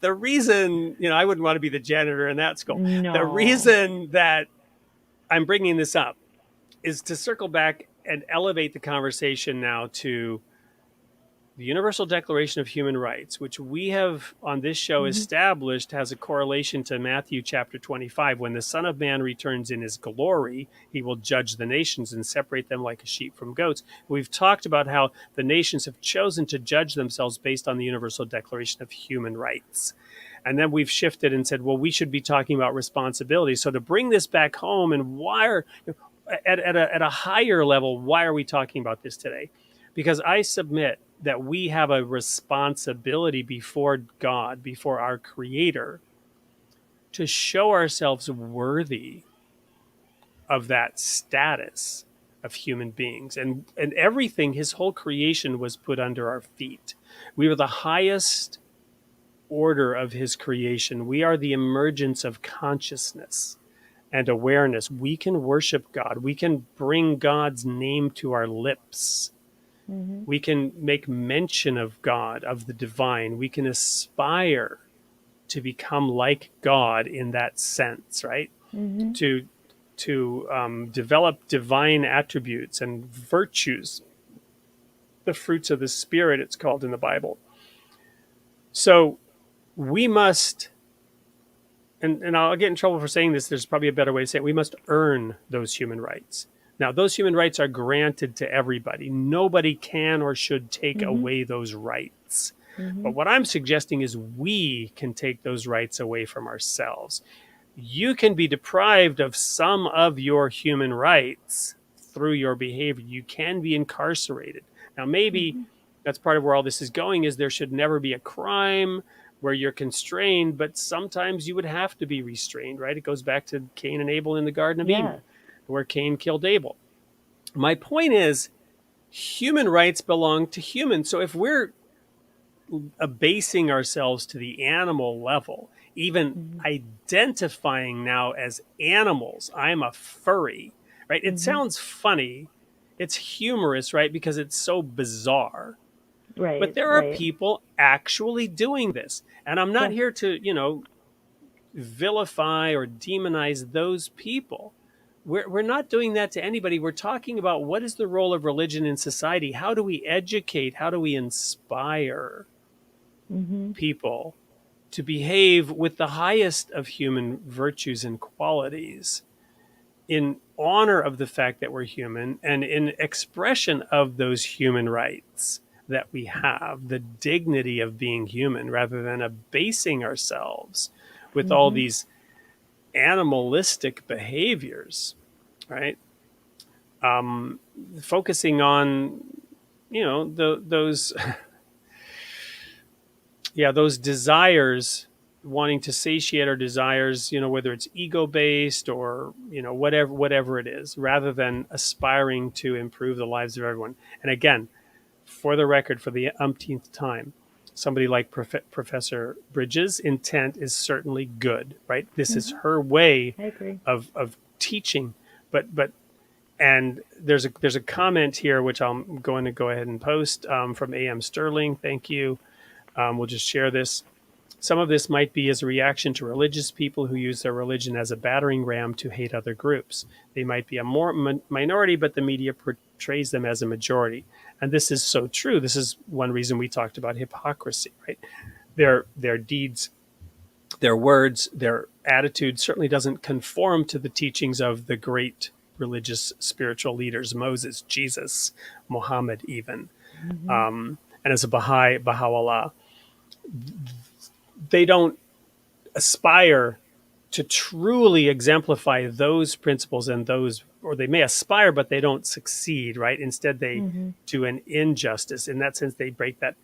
Speaker 1: I wouldn't want to be the janitor in that school.
Speaker 2: No.
Speaker 1: The reason that I'm bringing this up is to circle back and elevate the conversation now to the Universal Declaration of Human Rights, which we have on this show established has a correlation to Matthew chapter 25. When the Son of Man returns in his glory, he will judge the nations and separate them like a sheep from goats. We've talked about how the nations have chosen to judge themselves based on the Universal Declaration of Human Rights. And then we've shifted and said, well, we should be talking about responsibility. So to bring this back home and at a higher level, why are we talking about this today? Because I submit that we have a responsibility before God, before our Creator, to show ourselves worthy of that status of human beings. And everything, his whole creation was put under our feet. We were the highest order of his creation. We are the emergence of consciousness and awareness. We can worship God. We can bring God's name to our lips.
Speaker 2: Mm-hmm.
Speaker 1: We can make mention of God, of the divine. We can aspire to become like God in that sense, right?
Speaker 2: Mm-hmm.
Speaker 1: To develop divine attributes and virtues, the fruits of the Spirit, it's called in the Bible. So we must, and I'll get in trouble for saying this, there's probably a better way to say it, we must earn those human rights. Now, those human rights are granted to everybody. Nobody can or should take
Speaker 2: Mm-hmm.
Speaker 1: away those rights.
Speaker 2: Mm-hmm.
Speaker 1: But what I'm suggesting is we can take those rights away from ourselves. You can be deprived of some of your human rights through your behavior. You can be incarcerated. Now, maybe
Speaker 2: Mm-hmm.
Speaker 1: that's part of where all this is going, is there should never be a crime where you're constrained, but sometimes you would have to be restrained, right? It goes back to Cain and Abel in the Garden of Eden,
Speaker 2: Yes.
Speaker 1: where Cain killed Abel. My point is, human rights belong to humans. So if we're abasing ourselves to the animal level, even
Speaker 2: Mm-hmm.
Speaker 1: identifying now as animals, I'm a furry, right? It
Speaker 2: Mm-hmm.
Speaker 1: sounds funny. It's humorous, right? Because it's so bizarre. But
Speaker 2: Right.
Speaker 1: there are
Speaker 2: Right.
Speaker 1: people actually doing this. And I'm not
Speaker 2: Yes.
Speaker 1: here to, vilify or demonize those people. We're not doing that to anybody. We're talking about what is the role of religion in society? How do we educate? How do we inspire
Speaker 2: Mm-hmm.
Speaker 1: people to behave with the highest of human virtues and qualities in honor of the fact that we're human and in expression of those human rights that we have, the dignity of being human, rather than abasing ourselves with all
Speaker 2: Mm-hmm.
Speaker 1: these animalistic behaviors, right? Focusing on, those, yeah, those desires, wanting to satiate our desires, whether it's ego based or, whatever it is, rather than aspiring to improve the lives of everyone. And again, for the record, for the umpteenth time, somebody like Professor Bridges' intent is certainly good, right? This is
Speaker 2: Mm-hmm.
Speaker 1: her way
Speaker 2: I agree.
Speaker 1: of teaching, but and there's a comment here which I'm going to go ahead and post from A.M. Sterling. Thank you. We'll just share this. Some of this might be as a reaction to religious people who use their religion as a battering ram to hate other groups. They might be a more minority, but the media portrays them as a majority. And this is so true. This is one reason we talked about hypocrisy, right? Their deeds, their words, their attitude certainly doesn't conform to the teachings of the great religious spiritual leaders, Moses, Jesus, Muhammad even.
Speaker 2: Mm-hmm.
Speaker 1: And as a Baha'i, Baha'u'llah, they don't aspire to truly exemplify those principles and those, or they may aspire, but they don't succeed, right? Instead, they
Speaker 2: Mm-hmm.
Speaker 1: do an injustice. In that sense, they break that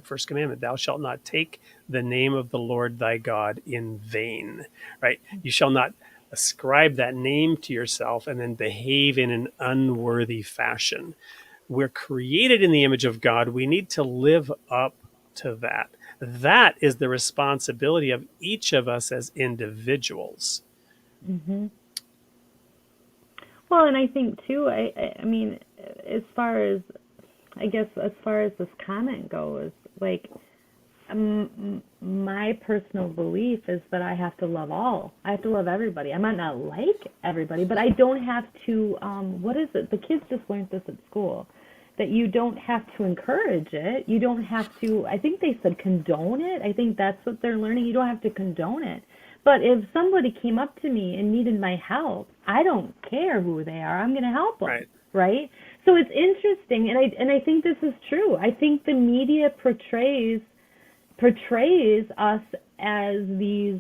Speaker 1: first commandment: "Thou shalt not take the name of the Lord thy God in vain." Right? You shall not ascribe that name to yourself and then behave in an unworthy fashion. We're created in the image of God. We need to live up to that. That is the responsibility of each of us as individuals.
Speaker 2: Mm-hmm. Well, and I think too, I mean, as far as, I guess, as far as this comment goes, like, my personal belief is that I have to love all. I have to love everybody. I might not like everybody, but I don't have to, what is it? The kids just learned this at school, that you don't have to encourage it. You don't have to, I think they said condone it. I think that's what they're learning. You don't have to condone it. But if somebody came up to me and needed my help, I don't care who they are. I'm going to help them.
Speaker 1: Right.
Speaker 2: Right? So it's interesting, and I think this is true. I think the media portrays us as these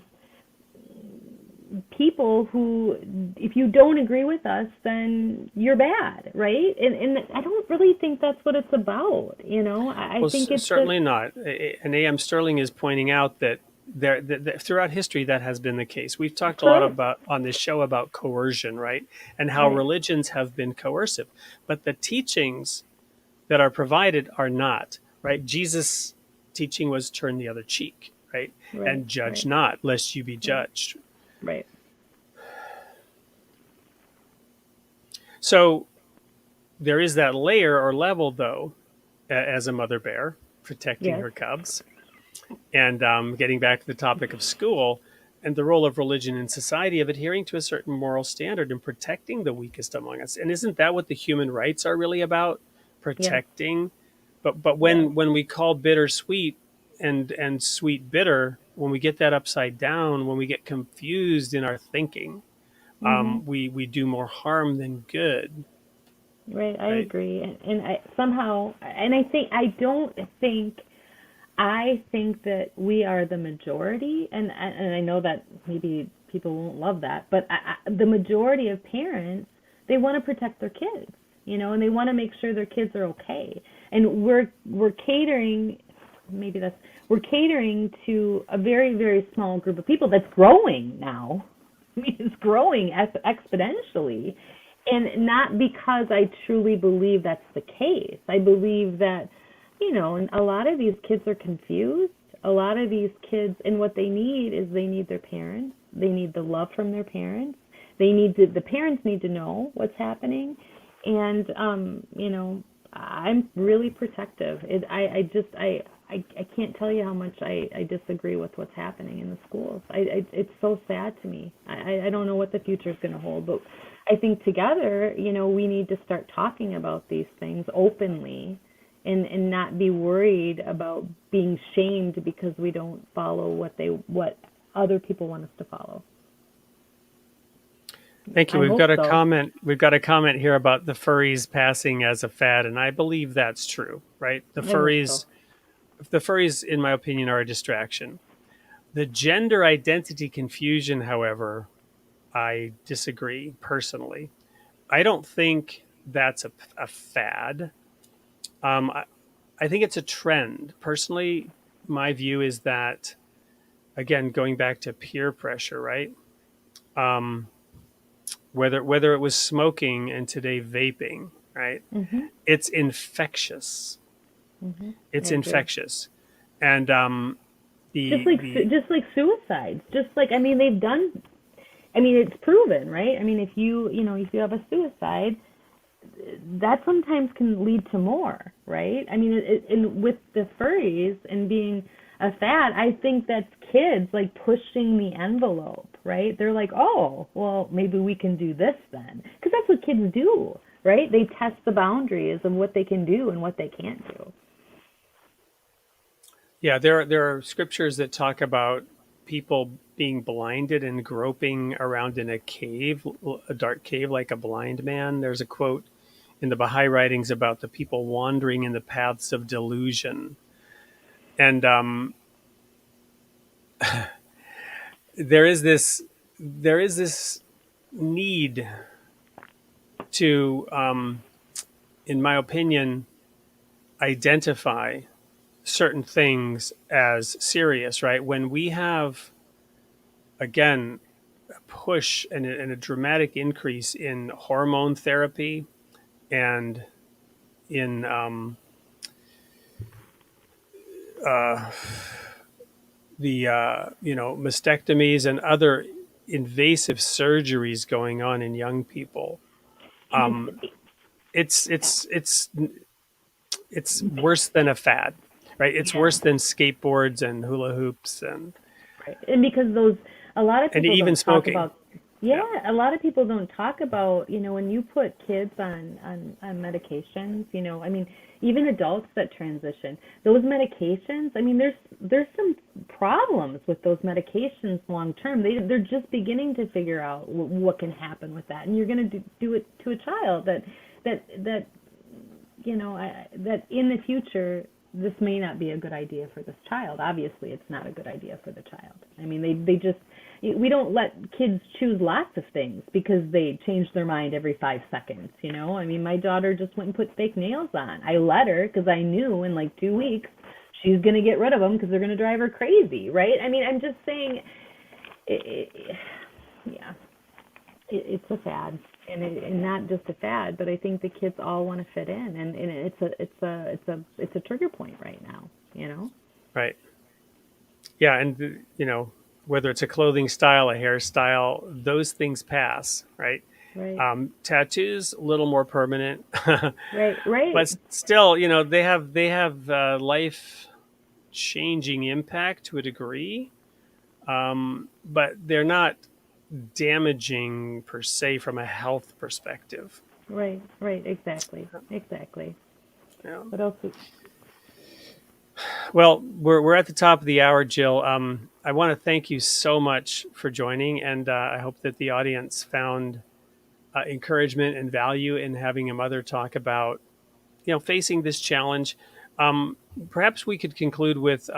Speaker 2: people who, if you don't agree with us, then you're bad, right? And I don't really think that's what it's about. I
Speaker 1: Well,
Speaker 2: think it's
Speaker 1: certainly not. And A.M. Sterling is pointing out that throughout history that has been the case. We've talked a lot
Speaker 2: correct.
Speaker 1: about on this show about coercion, right? And how
Speaker 2: Right.
Speaker 1: religions have been coercive, but the teachings that are provided are not, right? Jesus' teaching was turn the other cheek, right?
Speaker 2: Right.
Speaker 1: And judge
Speaker 2: Right.
Speaker 1: not, lest you be judged.
Speaker 2: Right.
Speaker 1: So there is that layer or level, though, as a mother bear protecting
Speaker 2: Yes.
Speaker 1: her cubs. And getting back to the topic of school and the role of religion in society, of adhering to a certain moral standard and protecting the weakest among us. And isn't that what the human rights are really about?
Speaker 2: Yes.
Speaker 1: Protecting. But
Speaker 2: Yes.
Speaker 1: when we call bitter sweet and sweet bitter, when we get that upside down, when we get confused in our thinking,
Speaker 2: Mhm.
Speaker 1: we do more harm than good,
Speaker 2: Right. I
Speaker 1: right?
Speaker 2: agree. And I somehow, and I think that we are the majority, and I know that maybe people won't love that, but the majority of parents, they want to protect their kids, and they want to make sure their kids are okay. And we're catering, maybe that's we're catering to a very, very small group of people that's growing now. I mean, it's growing exponentially, and not because I truly believe that's the case. I believe that, and a lot of these kids are confused. A lot of these kids, and what they need is they need their parents. They need the love from their parents. The parents need to know what's happening. And, I'm really protective. I can't tell you how much I disagree with what's happening in the schools. It's so sad to me. I don't know what the future is going to hold, but I think together, we need to start talking about these things openly, and not be worried about being shamed because we don't follow what other people want us to follow.
Speaker 1: Thank you.
Speaker 2: I
Speaker 1: We've
Speaker 2: hope
Speaker 1: got a
Speaker 2: so.
Speaker 1: comment. We've got a comment here about the furries passing as a fad, and I believe that's true. Right?
Speaker 2: I hope so.
Speaker 1: The furries, in my opinion, are a distraction. The gender identity confusion, however, I disagree personally. I don't think that's a fad. I, I think it's a trend. Personally, my view is that, again, going back to peer pressure, right? Um, whether it was smoking and today vaping, right?
Speaker 2: Mhm.
Speaker 1: It's infectious.
Speaker 2: Mhm. I
Speaker 1: It's
Speaker 2: agree.
Speaker 1: infectious, and the
Speaker 2: Just like suicides. Just like, I mean, they've done. I mean, it's proven, right? I mean, if you have a suicide, that sometimes can lead to more, right? I mean, and with the furries and being a fad, I think that's kids like pushing the envelope, right? They're like, oh, well, maybe we can do this then, because that's what kids do, right? They test the boundaries of what they can do and what they can't do.
Speaker 1: Yeah, there are scriptures that talk about people being blinded and groping around in a cave, a dark cave, like a blind man. There's a quote in the Baha'i writings about the people wandering in the paths of delusion, and there is this need to, in my opinion, identify certain things as serious. Right, when we have, again, push and a dramatic increase in hormone therapy and in uh, the mastectomies and other invasive surgeries going on in young people.
Speaker 2: And
Speaker 1: Um, it's worse than a fad, right? It's
Speaker 2: yeah,
Speaker 1: worse than skateboards and hula hoops
Speaker 2: right. And because those, a lot of
Speaker 1: and
Speaker 2: people
Speaker 1: even
Speaker 2: don't talk
Speaker 1: smoking.
Speaker 2: about, yeah,
Speaker 1: Yeah,
Speaker 2: a lot of people don't talk about, when you put kids on medications, I mean, even adults that transition, those medications, I mean, there's some problems with those medications long term. They're just beginning to figure out what can happen with that, and you're going to do it to a child that that in the future this may not be a good idea for this child. Obviously, it's not a good idea for the child. I mean, they just, we don't let kids choose lots of things because they change their mind every 5 seconds. I mean, my daughter just went and put fake nails on. I let her because I knew in like 2 weeks she's going to get rid of them because they're going to drive her crazy, right? I mean, I'm just saying, yeah, it's a fad, and not just a fad, but I think the kids all want to fit in, and it's a trigger point right now.
Speaker 1: right. Yeah, and whether it's a clothing style, a hairstyle, those things pass, right?
Speaker 2: Right.
Speaker 1: Tattoos, a little more permanent,
Speaker 2: Right. Right.
Speaker 1: but still, they have life changing impact to a degree, but they're not damaging per se from a health perspective.
Speaker 2: Right. Right. Exactly. Exactly.
Speaker 1: Yeah.
Speaker 2: What else?
Speaker 1: Well, we're at the top of the hour, Jill. I want to thank you so much for joining, and I hope that the audience found encouragement and value in having a mother talk about facing this challenge. Um, Perhaps we could conclude with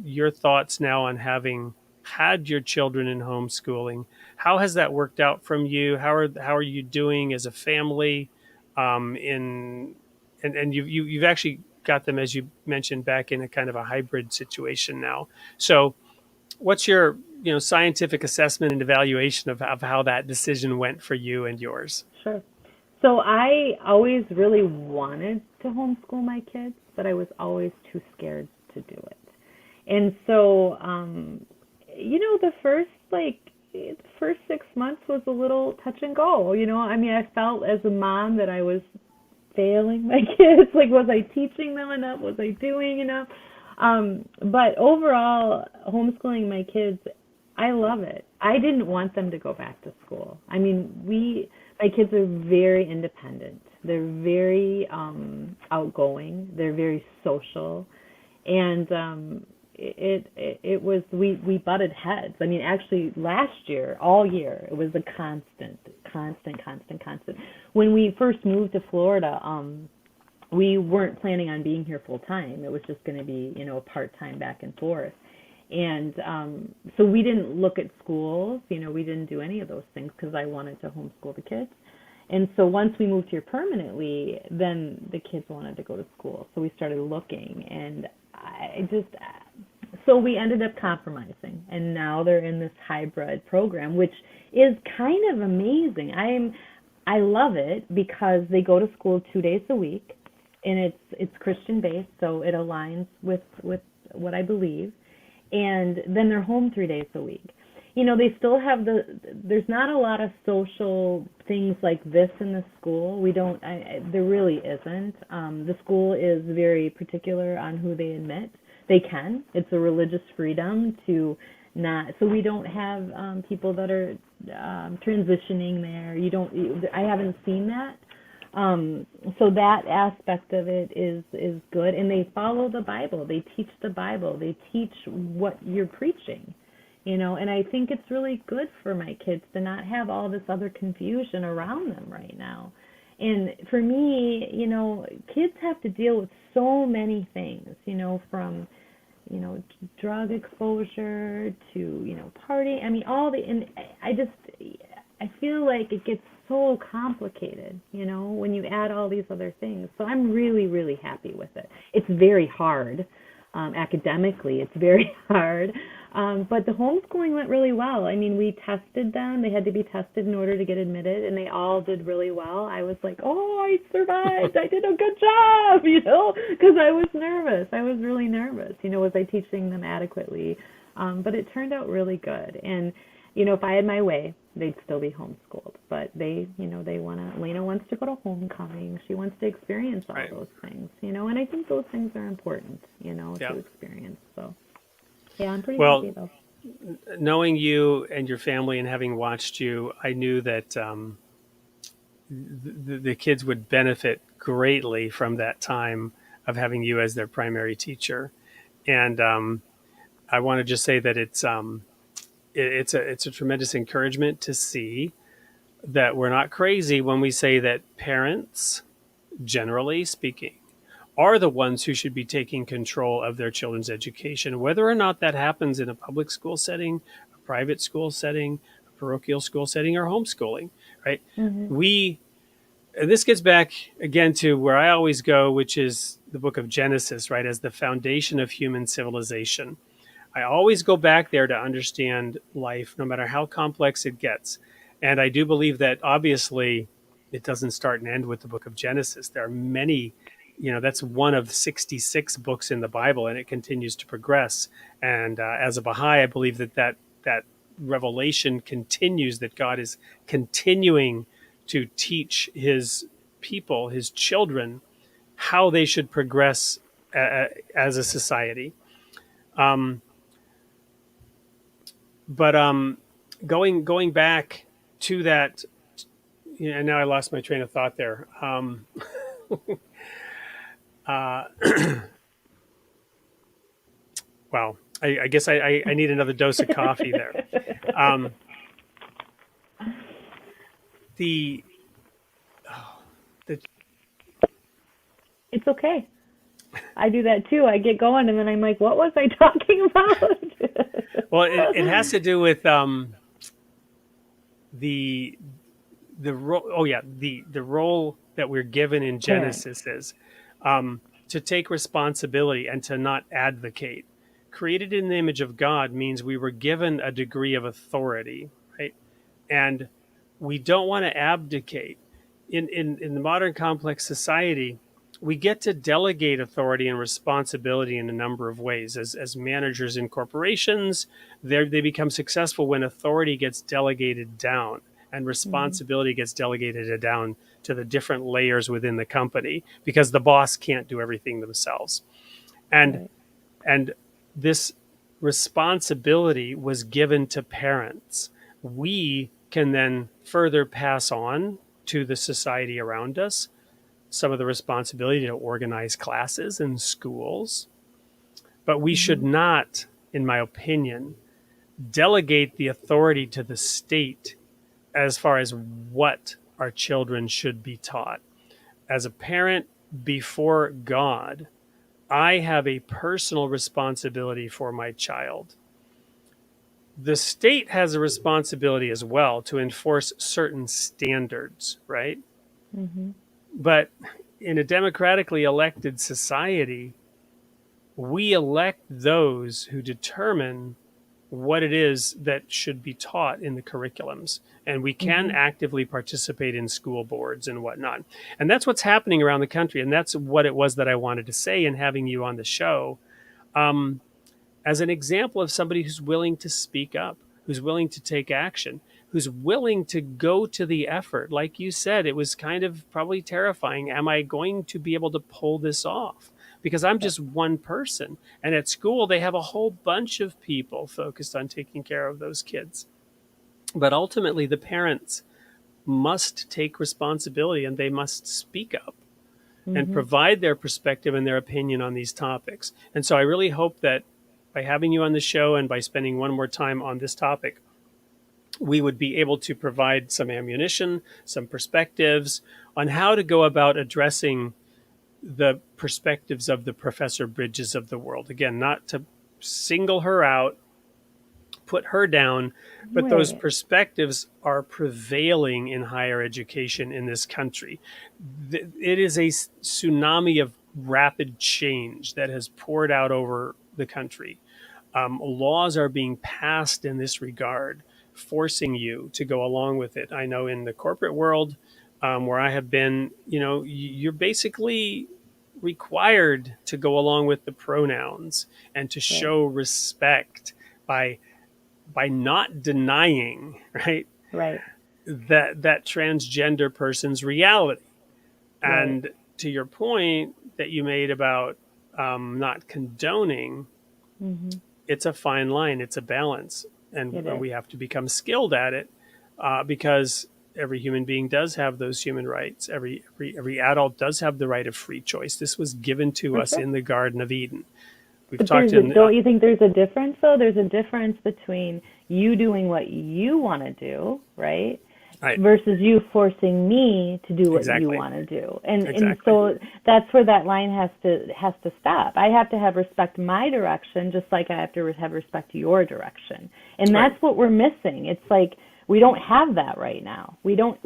Speaker 1: your thoughts now on having had your children in homeschooling. How has that worked out from you? How are you doing as a family? In and you've actually got them, as you mentioned, back in a kind of a hybrid situation now. So, what's your scientific assessment and evaluation of how that decision went for you and yours?
Speaker 2: Sure. So I always really wanted to homeschool my kids, but I was always too scared to do it. And so, the first 6 months was a little touch and go. I mean, I felt as a mom that I was failing my kids. Like, was I teaching them enough? Was I doing enough? But overall, homeschooling my kids, I love it. I didn't want them to go back to school. I mean, my kids are very independent. They're very outgoing. They're very social, and it was we butted heads. I mean, actually, last year, all year, it was a constant. When we first moved to Florida, we weren't planning on being here full time. It was just going to be, part time back and forth. And so we didn't look at schools. We didn't do any of those things because I wanted to homeschool the kids. And so once we moved here permanently, then the kids wanted to go to school. So we started looking, and so we ended up compromising. And now they're in this hybrid program, which is kind of amazing. I love it because they go to school 2 days a week, and it's Christian based, so it aligns with what I believe. And then they're home 3 days a week. They still have there's not a lot of social things like this in the school. There really isn't. The school is very particular on who they admit. They can. It's a religious freedom to not, so we don't have people that are transitioning there. I haven't seen that. So that aspect of it is good, and they follow the Bible. They teach the Bible. They teach what you're preaching, and I think it's really good for my kids to not have all this other confusion around them right now. And for me, kids have to deal with so many things, from drug exposure to party. I mean, and I feel like it gets so complicated, when you add all these other things. So I'm really, really happy with it. It's very hard. Academically, it's very hard. But the homeschooling went really well. I mean, we tested them. They had to be tested in order to get admitted, and they all did really well. I was like, oh, I survived. I did a good job, because I was nervous. I was really nervous, was I teaching them adequately? But it turned out really good. And, if I had my way, they'd still be homeschooled. But Lena wants to go to homecoming. She wants to experience all those things, and I think those things are important, to experience. So, yeah, I'm pretty happy though.
Speaker 1: Knowing you and your family and having watched you, I knew that the kids would benefit greatly from that time of having you as their primary teacher. And I want to just say that it's a tremendous encouragement to see that we're not crazy when we say that parents, generally speaking, are the ones who should be taking control of their children's education, whether or not that happens in a public school setting, a private school setting, a parochial school setting, or homeschooling, right?
Speaker 2: Mm-hmm.
Speaker 1: And this gets back again to where I always go, which is the book of Genesis, right, as the foundation of human civilization. I always go back there to understand life, no matter how complex it gets. And I do believe that obviously it doesn't start and end with the book of Genesis. There are many that's one of 66 books in the Bible, and it continues to progress. And as a Baha'i, I believe that revelation continues, that God is continuing to teach his people, his children, how they should progress as a society. Um, but going back to that, and now I lost my train of thought there. Uh, Wow. I guess I need another dose of coffee there. Um, the, the
Speaker 2: It's okay. I do that too. I get going and then I'm like, what was I talking about?
Speaker 1: well, it has to do with the role. Oh yeah, the role that we're given in
Speaker 2: Parent.
Speaker 1: Genesis is to take responsibility and to not advocate. Created in the image of God means we were given a degree of authority, right? And we don't want to abdicate. In the modern complex society, we get to delegate authority and responsibility in a number of ways. As managers in corporations, they become successful when authority gets delegated down and
Speaker 2: Hmm.
Speaker 1: responsibility gets delegated down to the different layers within the company, because the boss can't do everything themselves. And
Speaker 2: Right.
Speaker 1: and this responsibility was given to parents. We can then further pass on to the society around us some of the responsibility to organize classes in schools. But we should
Speaker 2: Hmm.
Speaker 1: not, in my opinion, delegate the authority to the state as far as what our children should be taught. As a parent before God, I have a personal responsibility for my child. The state has a responsibility as well to enforce certain standards, right?
Speaker 2: Hmm.
Speaker 1: But in a democratically elected society, we elect those who determine what it is that should be taught in the curriculums. And we can
Speaker 2: Hmm.
Speaker 1: actively participate in school boards and whatnot. And that's what's happening around the country. And that's what it was that I wanted to say in having you on the show. Um, as an example of somebody who's willing to speak up, who's willing to take action, who's willing to go to the effort. Like you said, it was kind of probably terrifying. Am I going to be able to pull this off? Because I'm just one person. And at school, they have a whole bunch of people focused on taking care of those kids. But ultimately, the parents must take responsibility and they must speak up and
Speaker 2: Hmm.
Speaker 1: provide their perspective and their opinion on these topics. And so I really hope that by having you on the show and by spending one more time on this topic, we would be able to provide some ammunition, some perspectives on how to go about addressing the perspectives of the Professor Bridges of the world. Again, not to single her out, put her down, but those
Speaker 2: Right.
Speaker 1: perspectives are prevailing in higher education in this country. It is a tsunami of rapid change that has poured out over the country. Laws are being passed in this regard, forcing you to go along with it. I know in the corporate world, where I have been, you're basically required to go along with the pronouns and to
Speaker 2: Right.
Speaker 1: show respect by not denying, right,
Speaker 2: Right.
Speaker 1: that transgender person's reality.
Speaker 2: Right.
Speaker 1: And to your point that you made about not condoning,
Speaker 2: Hmm.
Speaker 1: it's a fine line, it's a balance, and
Speaker 2: It is.
Speaker 1: we have to become skilled at it, because every human being does have those human rights. Every adult does have the right of free choice. This was given to
Speaker 2: For
Speaker 1: us
Speaker 2: sure.
Speaker 1: in the Garden of Eden. We've
Speaker 2: But
Speaker 1: talked in
Speaker 2: don't you think there's a difference though? There's a difference between you doing what you want to do, right?
Speaker 1: right,
Speaker 2: Versus you forcing me to do what you
Speaker 1: exactly,
Speaker 2: want to do. And
Speaker 1: exactly,
Speaker 2: so that's where that line has to stop. I have to have respect my direction just like I have to have respect to your direction. And
Speaker 1: right,
Speaker 2: that's what we're missing. It's like we don't have that right now. We don't.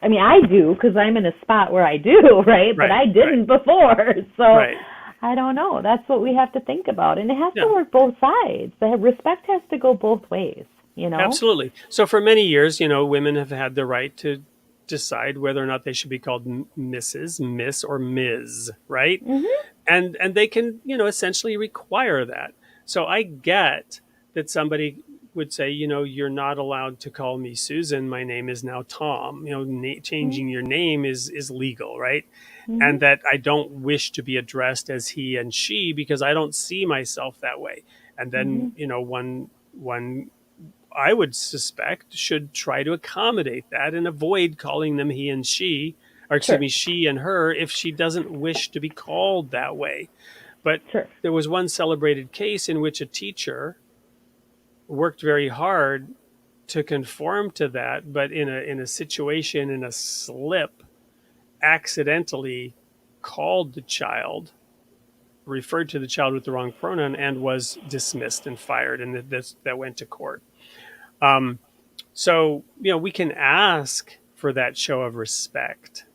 Speaker 2: I mean, I do cuz I'm in a spot where I do, right? But
Speaker 1: right,
Speaker 2: I
Speaker 1: right,
Speaker 2: didn't before. So
Speaker 1: right.
Speaker 2: I don't know. That's what we have to think about. And it has to
Speaker 1: Yeah.
Speaker 2: work both sides. The respect has to go both ways, you know?
Speaker 1: Absolutely. So for many years, women have had the right decide whether or not they should be called Mrs., Miss, or Ms., right?
Speaker 2: Mhm.
Speaker 1: And they can, essentially require that. So I get that somebody would say, you're not allowed to call me Susan. My name is now Tom.
Speaker 2: Mhm.
Speaker 1: Changing your name is legal, right? And
Speaker 2: Mhm.
Speaker 1: that I don't wish to be addressed as he and she because I don't see myself that way. And then,
Speaker 2: Mhm.
Speaker 1: one I would suspect should try to accommodate that and avoid calling them he and she, or excuse
Speaker 2: Sure.
Speaker 1: me, she and her, if she doesn't wish to be called that way. But
Speaker 2: Sure.
Speaker 1: there was one celebrated case in which a teacher worked very hard to conform to that, but in a situation, in a slip, accidentally called the child, referred to the child with the wrong pronoun, and was dismissed and fired, and that went to court. Um, so we can ask for that show of respect,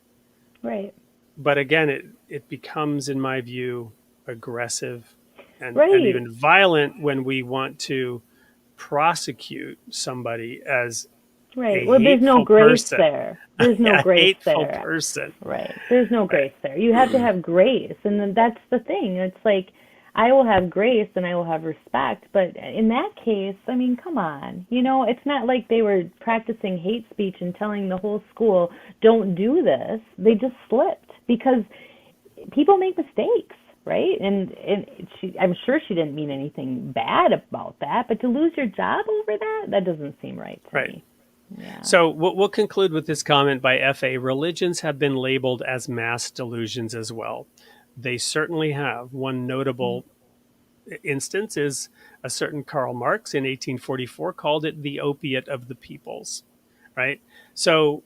Speaker 2: Right.
Speaker 1: but again, it becomes, in my view, aggressive and
Speaker 2: Right.
Speaker 1: even violent when we want to prosecute somebody as
Speaker 2: Right.
Speaker 1: a
Speaker 2: Well, there's no
Speaker 1: hateful
Speaker 2: grace
Speaker 1: person.
Speaker 2: there. There's no
Speaker 1: A
Speaker 2: grace
Speaker 1: hateful
Speaker 2: there.
Speaker 1: person.
Speaker 2: Right. There's no
Speaker 1: Right.
Speaker 2: grace there. You have to have grace, and then that's the thing. It's like I will have grace and I will have respect, but in that case, I mean, come on. It's not like they were practicing hate speech and telling the whole school, "Don't do this." They just slipped because people make mistakes, right? And I'm sure she didn't mean anything bad about that, but to lose your job over that doesn't seem right to
Speaker 1: Right.
Speaker 2: me. Yeah.
Speaker 1: So we'll conclude with this comment by F.A. Religions have been labeled as mass delusions as well. They certainly have. One notable instance is a certain Karl Marx in 1844 called it the opiate of the peoples, right? So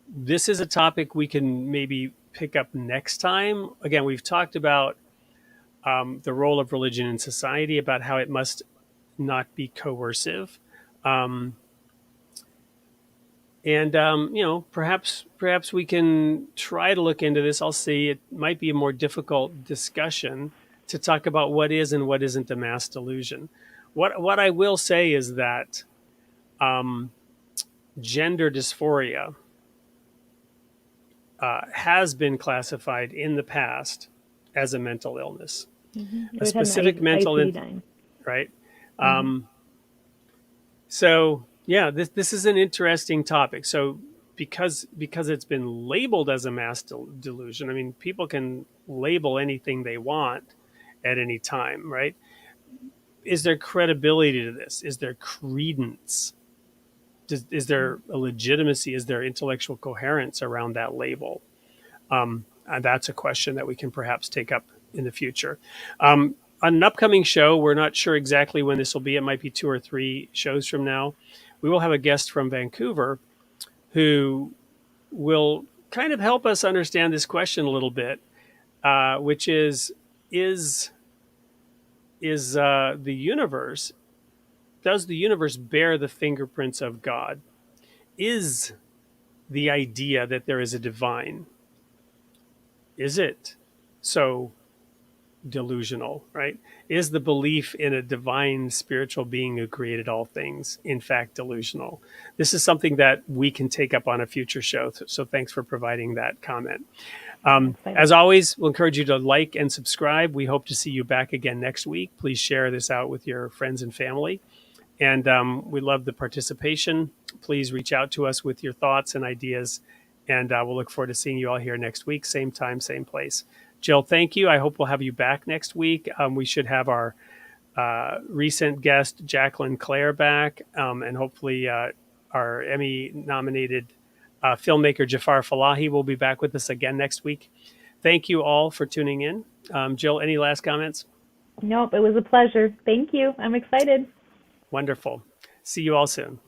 Speaker 1: this is a topic we can maybe pick up next time. Again, we've talked about the role of religion in society, about how it must not be coercive. Um, and perhaps we can try to look into this. I'll see. It might be a more difficult discussion to talk about what is and what isn't a mass delusion. What I will say is that um, gender dysphoria has been classified in the past as a mental illness,
Speaker 2: It
Speaker 1: a
Speaker 2: was an
Speaker 1: specific
Speaker 2: ICD-9.
Speaker 1: right.
Speaker 2: Mhm.
Speaker 1: So yeah, this is an interesting topic. So because it's been labeled as a mass delusion, I mean, people can label anything they want at any time, right? Is there credibility to this? Is there credence? Is there a legitimacy? Is there intellectual coherence around that label? And that's a question that we can perhaps take up in the future. On an upcoming show, we're not sure exactly when this will be. It might be 2 or 3 shows from now. We will have a guest from Vancouver who will kind of help us understand this question a little bit, which is the universe, does the universe bear the fingerprints of God? Is the idea that there is a divine, is it so delusional, right? Is the belief in a divine spiritual being who created all things, in fact, delusional? This is something that we can take up on a future show. So thanks for providing that comment.
Speaker 2: I'm excited.
Speaker 1: As always, we'll encourage you to like and subscribe. We hope to see you back again next week. Please share this out with your friends and family. And we love the participation. Please reach out to us with your thoughts and ideas. And we'll look forward to seeing you all here next week, same time, same place. Jill, thank you. I hope we'll have you back next week. We should have our recent guest, Jacqueline Clare, back, and hopefully our Emmy nominated filmmaker, Jafar Falahi, will be back with us again next week. Thank you all for tuning in. Jill, any last comments?
Speaker 2: Nope, it was a pleasure. Thank you. I'm excited.
Speaker 1: Wonderful. See you all soon.